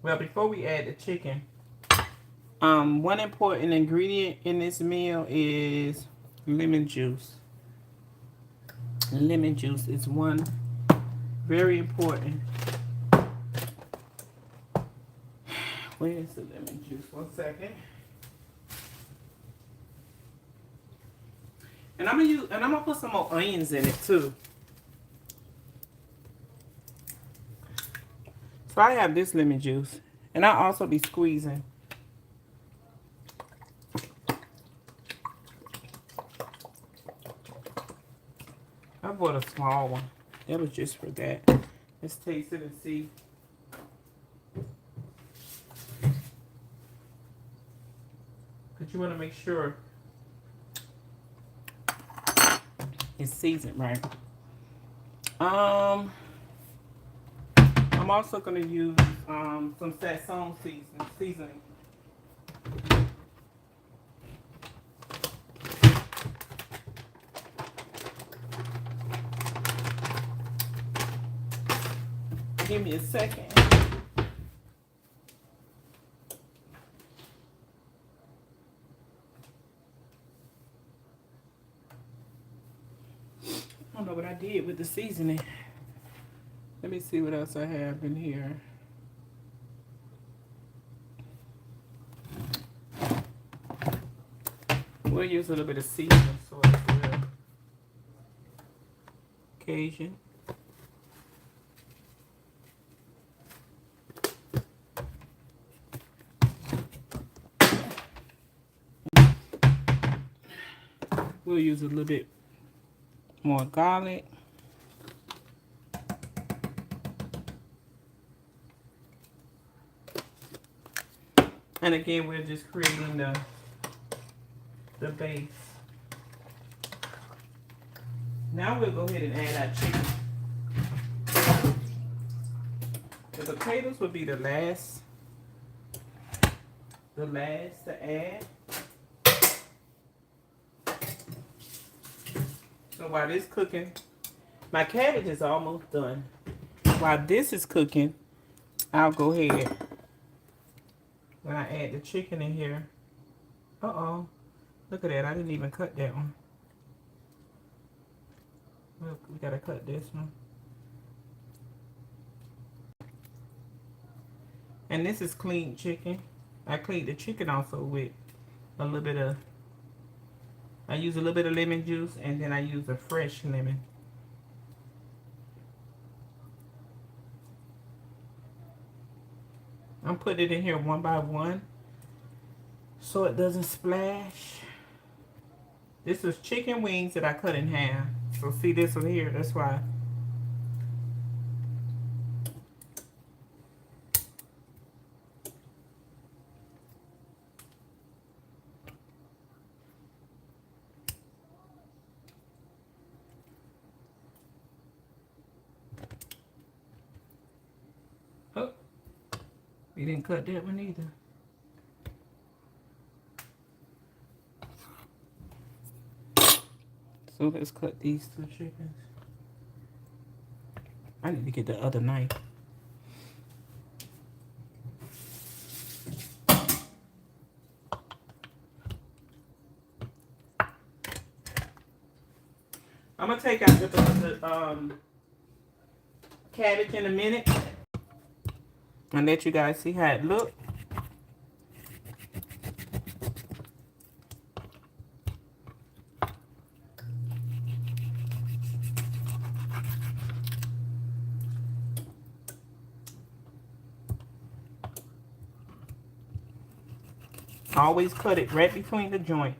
Well, before we add the chicken, one important ingredient in this meal is lemon juice. Lemon juice is one very important. Where is the lemon juice? 1 second. And I'm gonna put some more onions in it too. So I have this lemon juice, and I'll also be squeezing. I bought a small one. That was just for that. Let's taste it and see. Because you want to make sure it's seasoned right. I'm also going to use some Sazon seasoning. Give me a second. I don't know what I did with the seasoning. Let me see what else I have in here. We'll use a little bit of seasoning salt as well. occasion. We'll use a little bit more garlic. And again, we're just creating the base. Now we'll go ahead and add our chicken. The potatoes will be the last to add. So while this cooking, my cabbage is almost done. While this is cooking, I'll go ahead, when I add the chicken in here. Uh-oh. Look at that. I didn't even cut that one. Look, we gotta cut this one. And this is clean chicken. I cleaned the chicken also with a little bit of, I use a little bit of lemon juice, and then I use a fresh lemon. I'm putting it in here one by one so it doesn't splash. This is chicken wings that I cut in half. So see this one here, that's why. Oh, we didn't cut that one either. So let's cut these two chickens. I need to get the other knife. I'm gonna take out the cabbage in a minute and let you guys see how it looks. Always cut it right between the joint.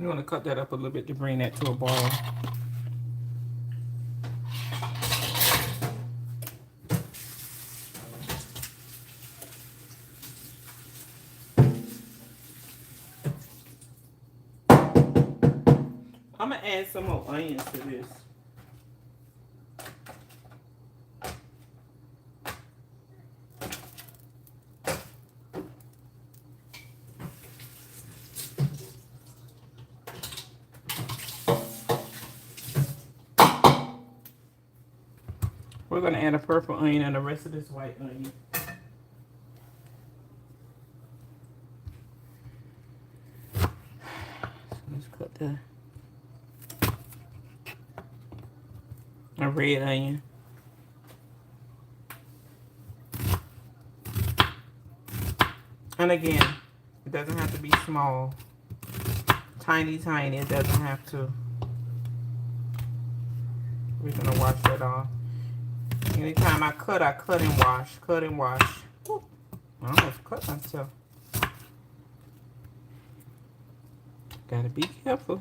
You want to cut that up a little bit to bring that to a ball. I'm going to add some more onions to this. We're going to add a purple onion and the rest of this white onion. So let's cut a red onion. And again, it doesn't have to be small. Tiny, tiny. It doesn't have to. We're going to wash that off. Anytime I cut and wash. Cut and wash. Ooh, I almost cut myself. Gotta be careful.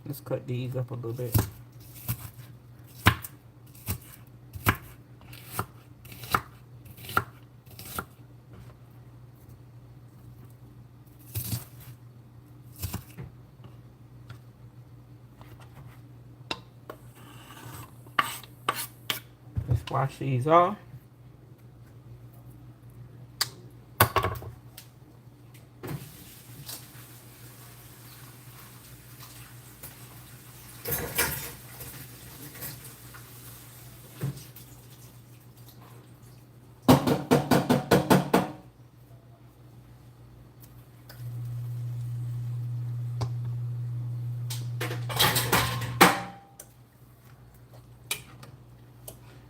Let's cut these up a little bit. wash these off.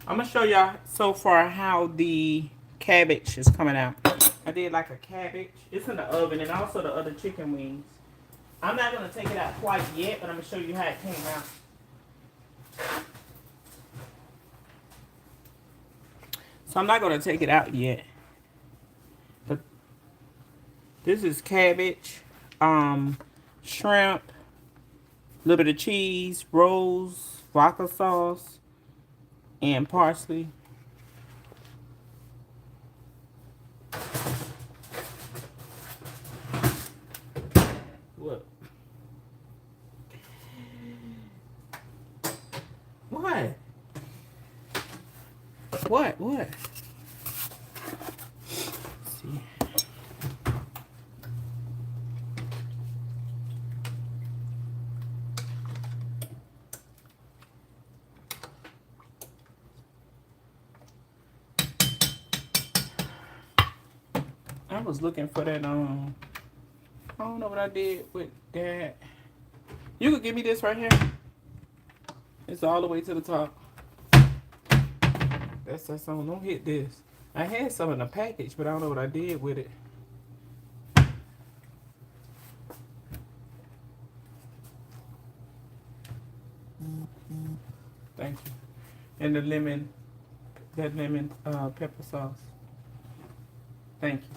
I'm gonna show y'all so far how the cabbage is coming out. I did like a cabbage. It's in the oven, and also the other chicken wings. I'm not gonna take it out quite yet, but I'm gonna show you how it came out. So I'm not gonna take it out yet. But this is cabbage, shrimp, a little bit of cheese, rolls, vodka sauce, and parsley. What? What? What? What? Let's see. I was looking for that, I don't know what I did with that. You could give me this right here. It's all the way to the top. That's that song. Don't hit this. I had some in the package, but I don't know what I did with it. Thank you. And the lemon, that lemon pepper sauce. Thank you.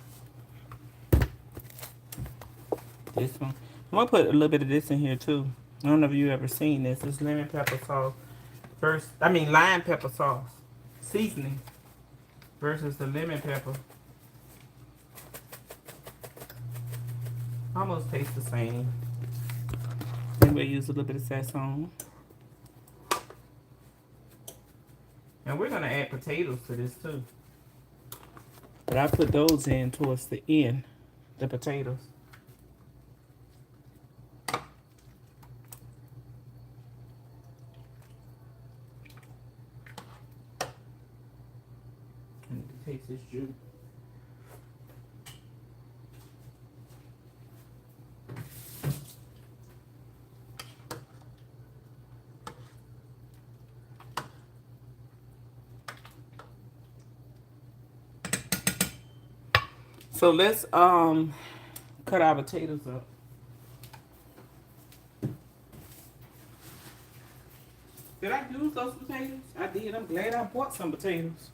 This one. I'm gonna put a little bit of this in here too. I don't know if you ever seen this. It's lemon pepper sauce lime pepper sauce seasoning versus the lemon pepper. Almost tastes the same. Then we'll use a little bit of sazon. And we're gonna add potatoes to this too. But I put those in towards the end, the potatoes. And taste this juice. So let's cut our potatoes up. Did I use those potatoes? I did. I'm glad I bought some potatoes.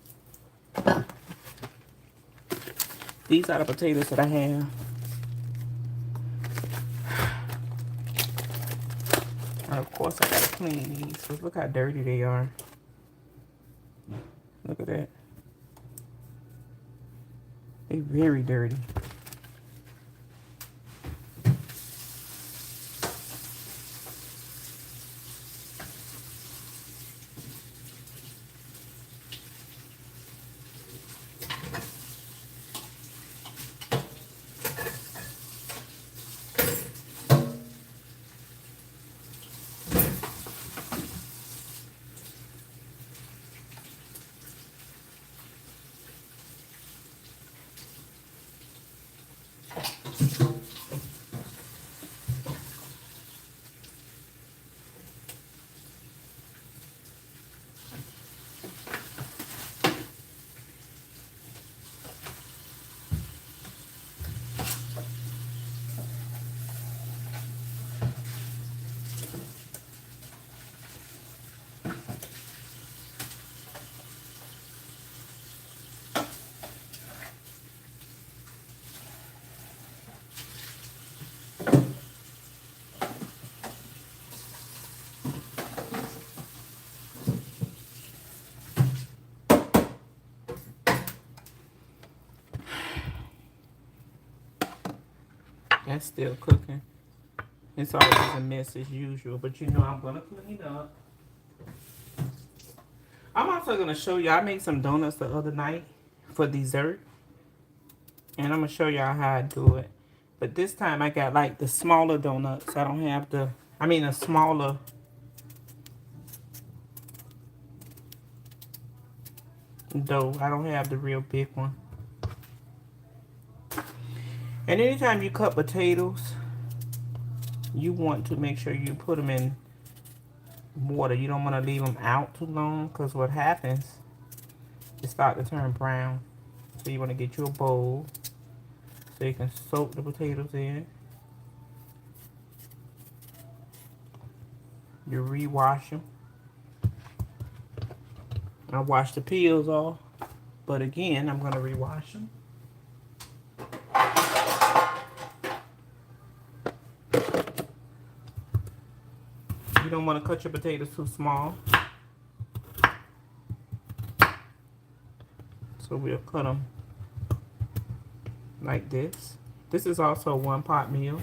These are the potatoes that I have. And of course I gotta clean these. Because look how dirty they are. Look at that. They're very dirty. That's still cooking. It's always a mess as usual, but you know I'm gonna clean up. I'm gonna also going to show you, I made some donuts the other night for dessert. And I'm going to show y'all how I do it. But this time I got like the smaller donuts. I don't have the, a smaller dough. I don't have the real big one. And anytime you cut potatoes, you want to make sure you put them in water. You don't want to leave them out too long, because what happens, they start to turn brown. So you want to get you a bowl so you can soak the potatoes in. You rewash them. I wash the peels off, but again, I'm going to rewash them. You don't want to cut your potatoes too small. So we'll cut them like this. This is also a 1-pot meal.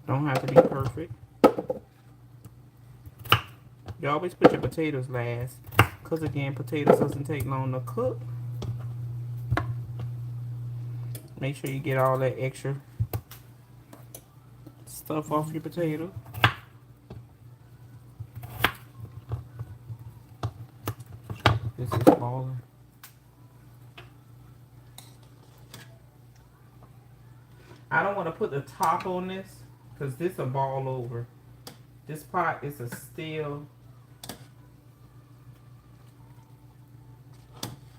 Don't have to be perfect. You always put your potatoes last, because again, potatoes doesn't take long to cook. Make sure you get all that extra stuff off your potato. This is balling. I don't want to put the top on this, because this will ball over. This pot is a steel.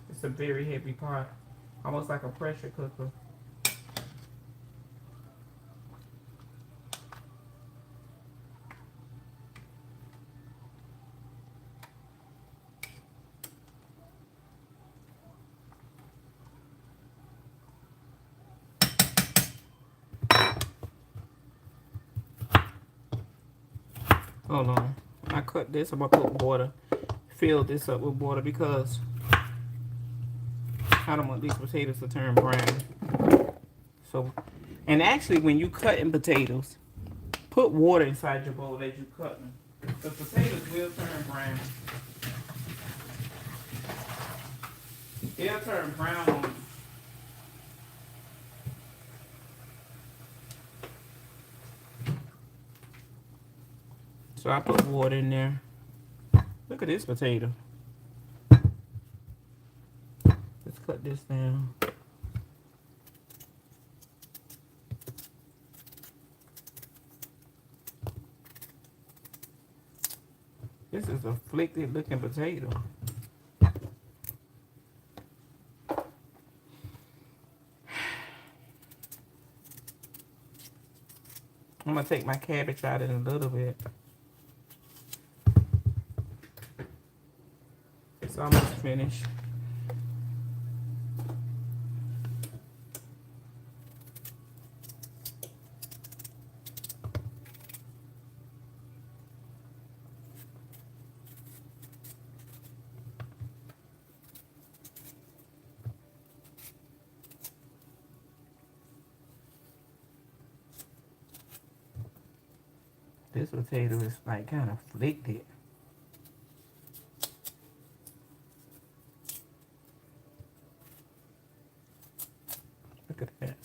It's a very heavy pot, almost like a pressure cooker. Hold on. I cut this. I'm going to put water. Fill this up with water because I don't want these potatoes to turn brown. So, and actually when you cutting potatoes, put water inside your bowl as you cut them. The potatoes will turn brown. They'll turn brown on you. So I put water in there. Look at this potato. Let's cut this down. This is a afflicted looking potato. I'm going to take my cabbage out in a little bit. It's almost finished. This potato is like kind of afflicted. Look at that.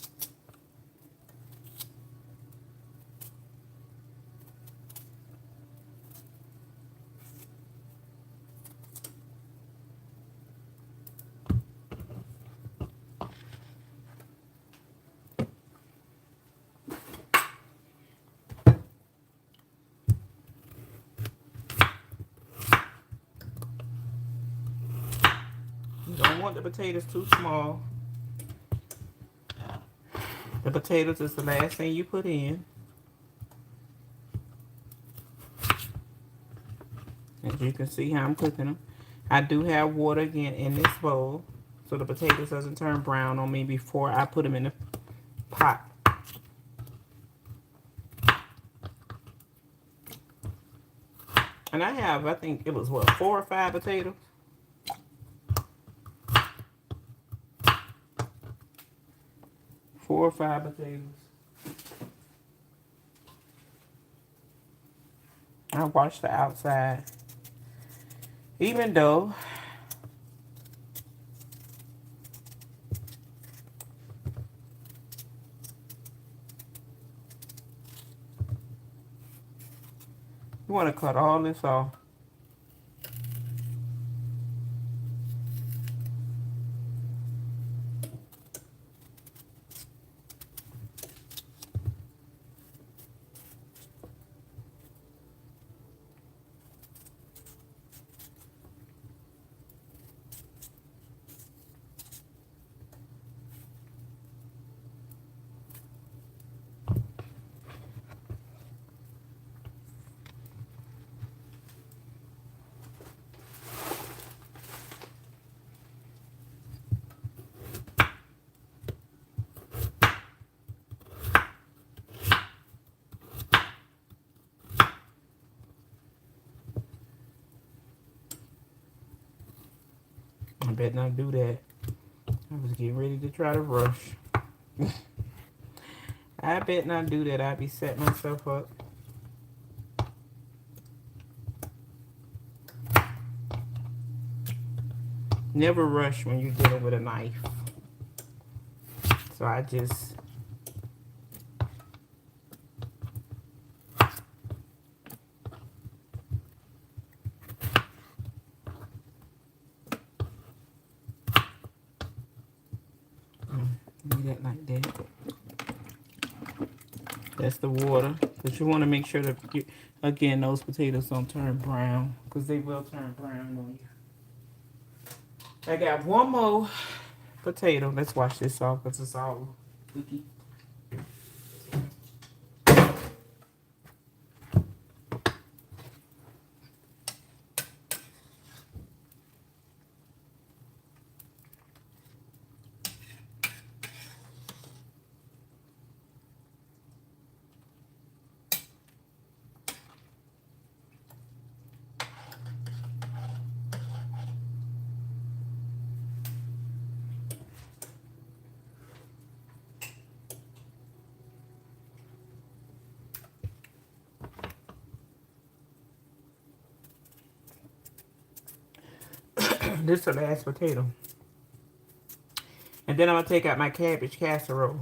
You don't want the potatoes too small. The potatoes is the last thing you put in. As you can see how I'm cooking them. I do have water again in this bowl, so the potatoes doesn't turn brown on me before I put them in the pot. And I have, I think it was what, 4 or 5 potatoes? 4 or 5 potatoes. I wash the outside. Even though you want to cut all this off. I better not do that. I was getting ready to try to rush. I bet not do that. I'd be setting myself up. Never rush when you're dealing with a knife. So I just leave that like that. That's the water. But you want to make sure that, again, those potatoes don't turn brown. Because they will turn brown on you. I got one more potato. Let's wash this off because it's all leaky. This is the last potato. And then I'm going to take out my cabbage casserole.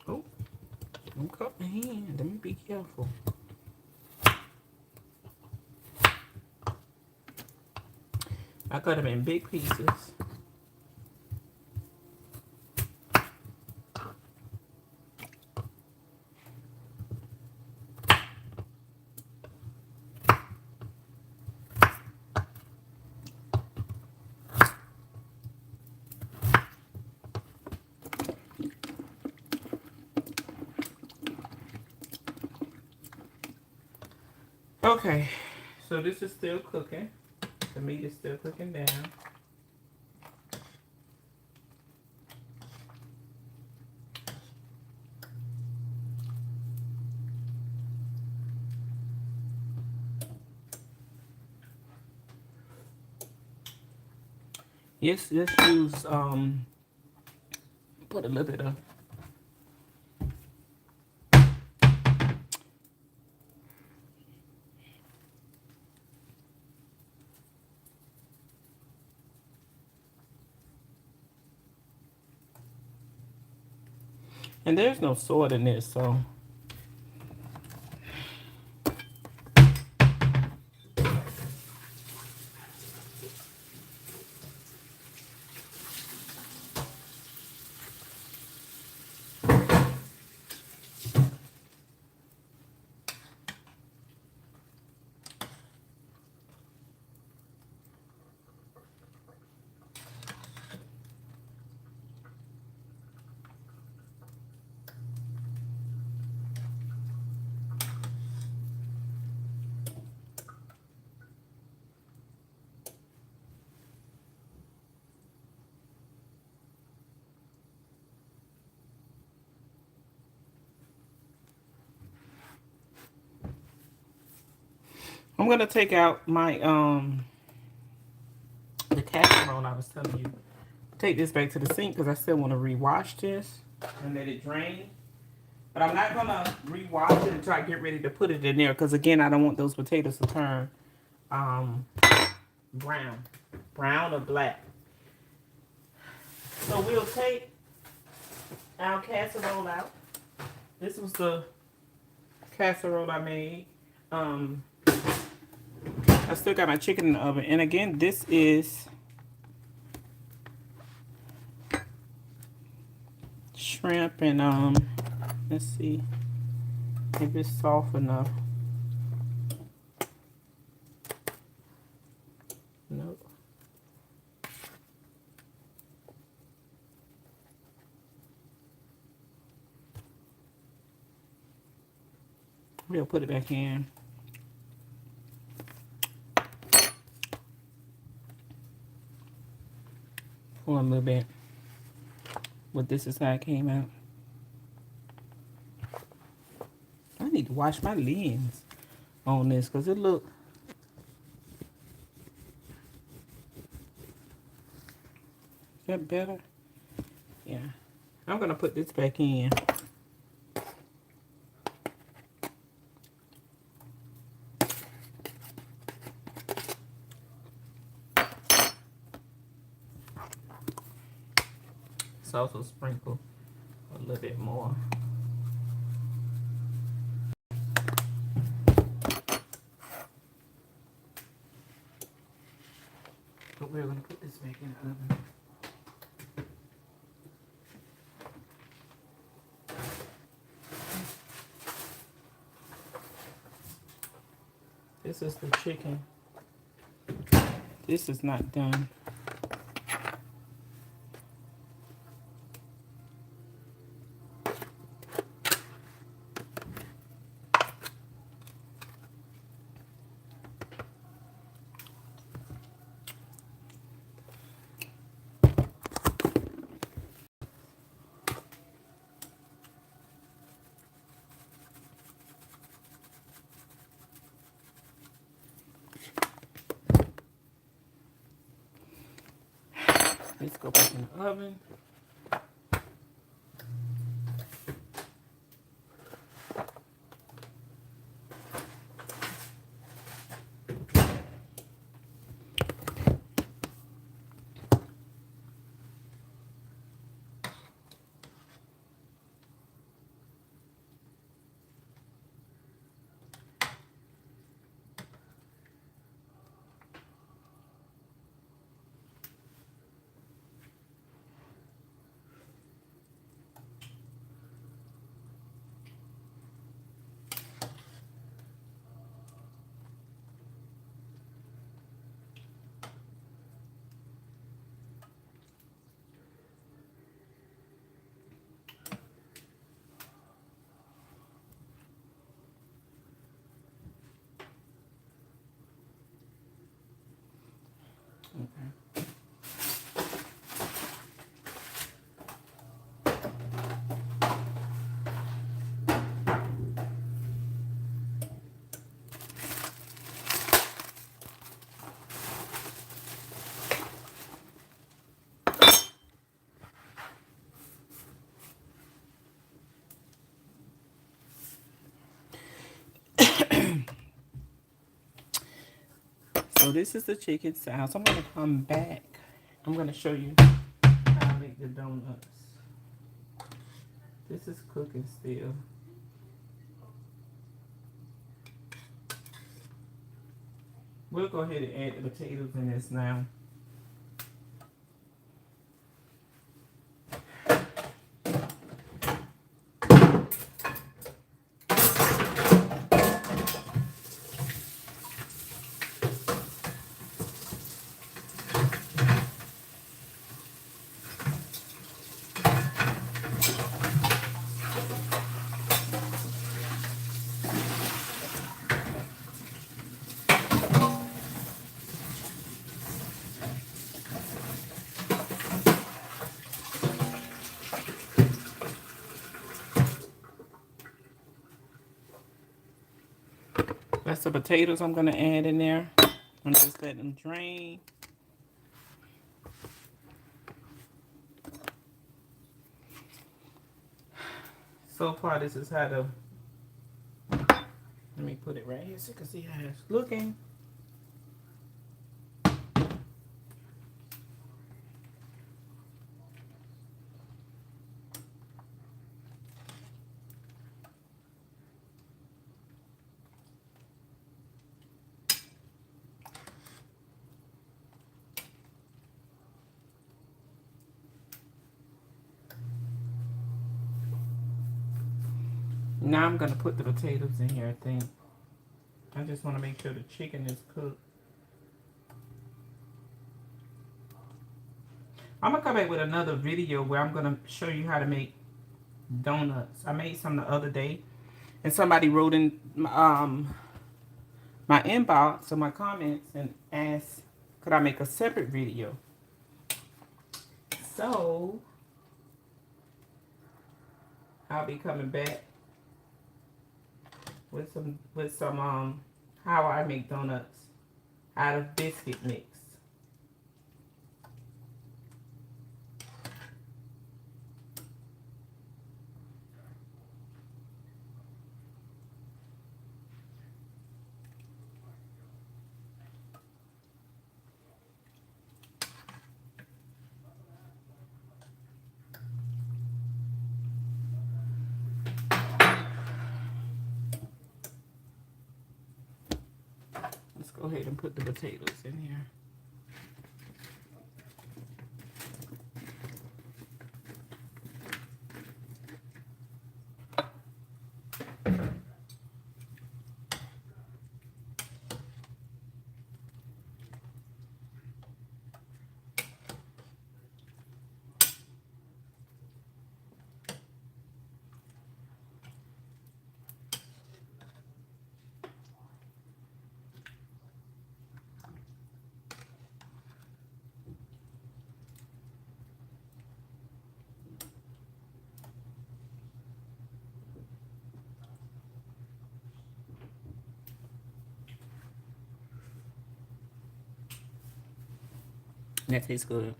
Oh, don't cut my hand. Let me be careful. I cut them in big pieces. Okay, so this is still cooking. The meat is still cooking down. Yes, let's use put a little bit of and there's no salt in this, so I'm gonna take out my the casserole I was telling you. Take this back to the sink because I still want to rewash this and let it drain. But I'm not gonna rewash it until I get ready to put it in there because again I don't want those potatoes to turn brown or black. So we'll take our casserole out. This was the casserole I made. I still got my chicken in the oven, and again this is shrimp and let's see if it's soft enough. Nope. We'll put it back in. For a little bit. But this is how it came out. I need to wash my lens on this because it look. Is that better? Yeah. I'm going to put this back in. It's also sprinkle a little bit more. But we're going to put this back in the oven. This is the chicken. This is not done. Let's go back in the oven. Okay. So this is the chicken sauce. I'm gonna come back. I'm gonna show you how I make the donuts. This is cooking still. We'll go ahead and add the potatoes in this now. That's the potatoes I'm gonna add in there. I'm just letting them drain. So far, this is how the, let me put it right here so you can see how it's looking. Now I'm gonna put the potatoes in here, I think. I just want to make sure the chicken is cooked. I'm gonna come back with another video where I'm gonna show you how to make donuts. I made some the other day, and somebody wrote in my inbox or my comments and asked, could I make a separate video? So I'll be coming back with some how I make donuts out of biscuit mix. Let's go ahead and put the potatoes in here. That tastes good.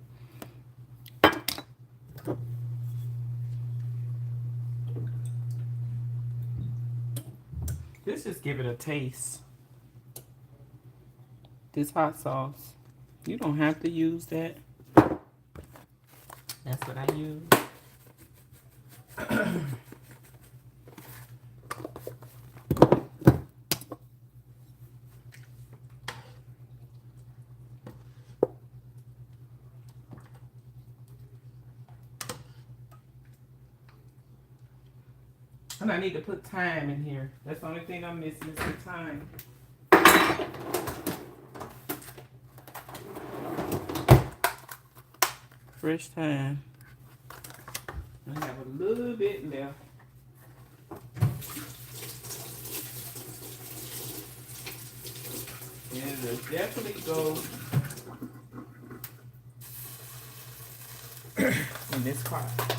Let's just give it a taste. This hot sauce, you don't have to use that. That's what I use. And I need to put thyme in here. That's the only thing I'm missing is the thyme. Fresh thyme. I have a little bit left. And it'll definitely go in this pot.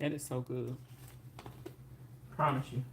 That is so good. Promise you.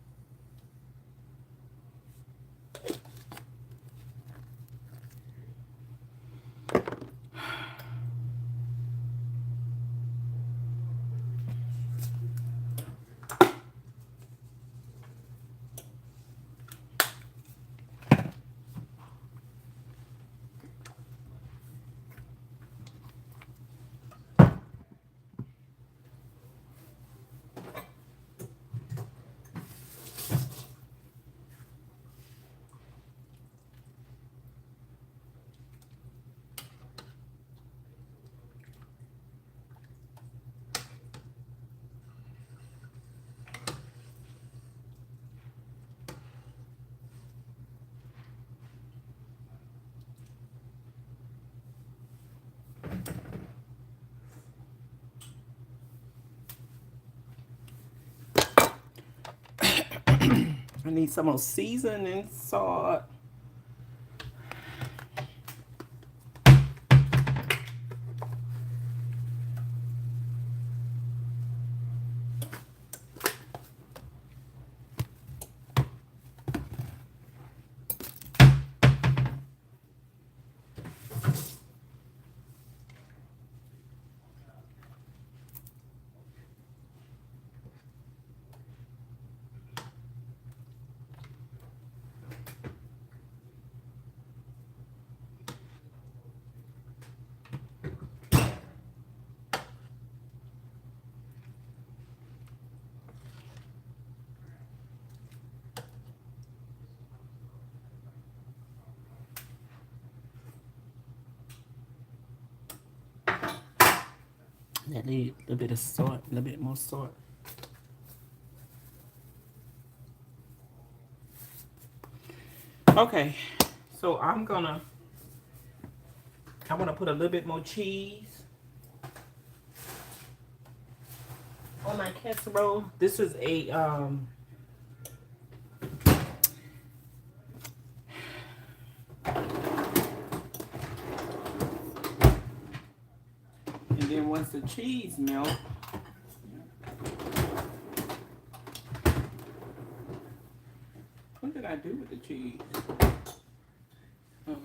I need some more seasoning salt. That need a little bit of salt, a little bit more salt. Okay, so I want to put a little bit more cheese on my casserole. This is a and then once the cheese melts, what did I do with the cheese? Oh.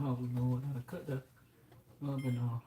Oh Lord, I gotta cut the oven off.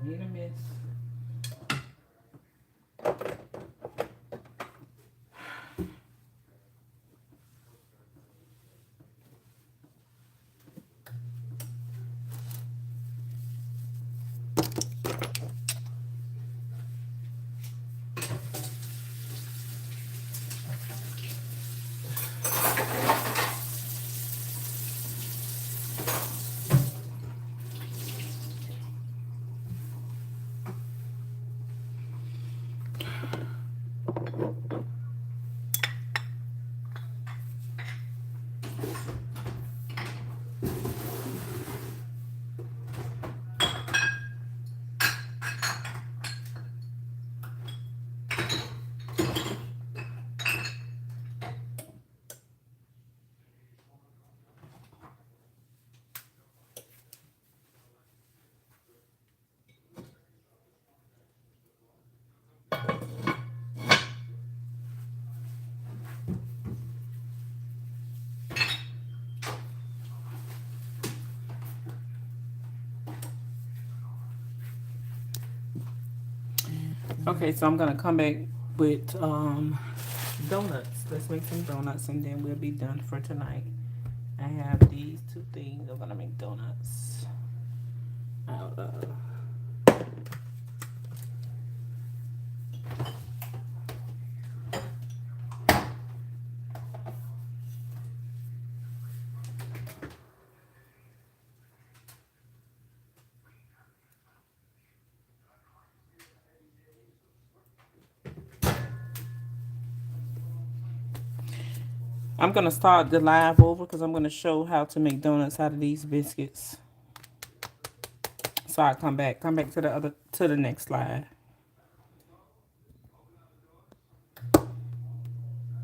Need a miss. Okay, so I'm gonna come back with donuts. Let's make some donuts and then we'll be done for tonight. I have these two things. I'm gonna make donuts out of. I'm gonna start the live over because I'm gonna show how to make donuts out of these biscuits. So I come back to the next slide.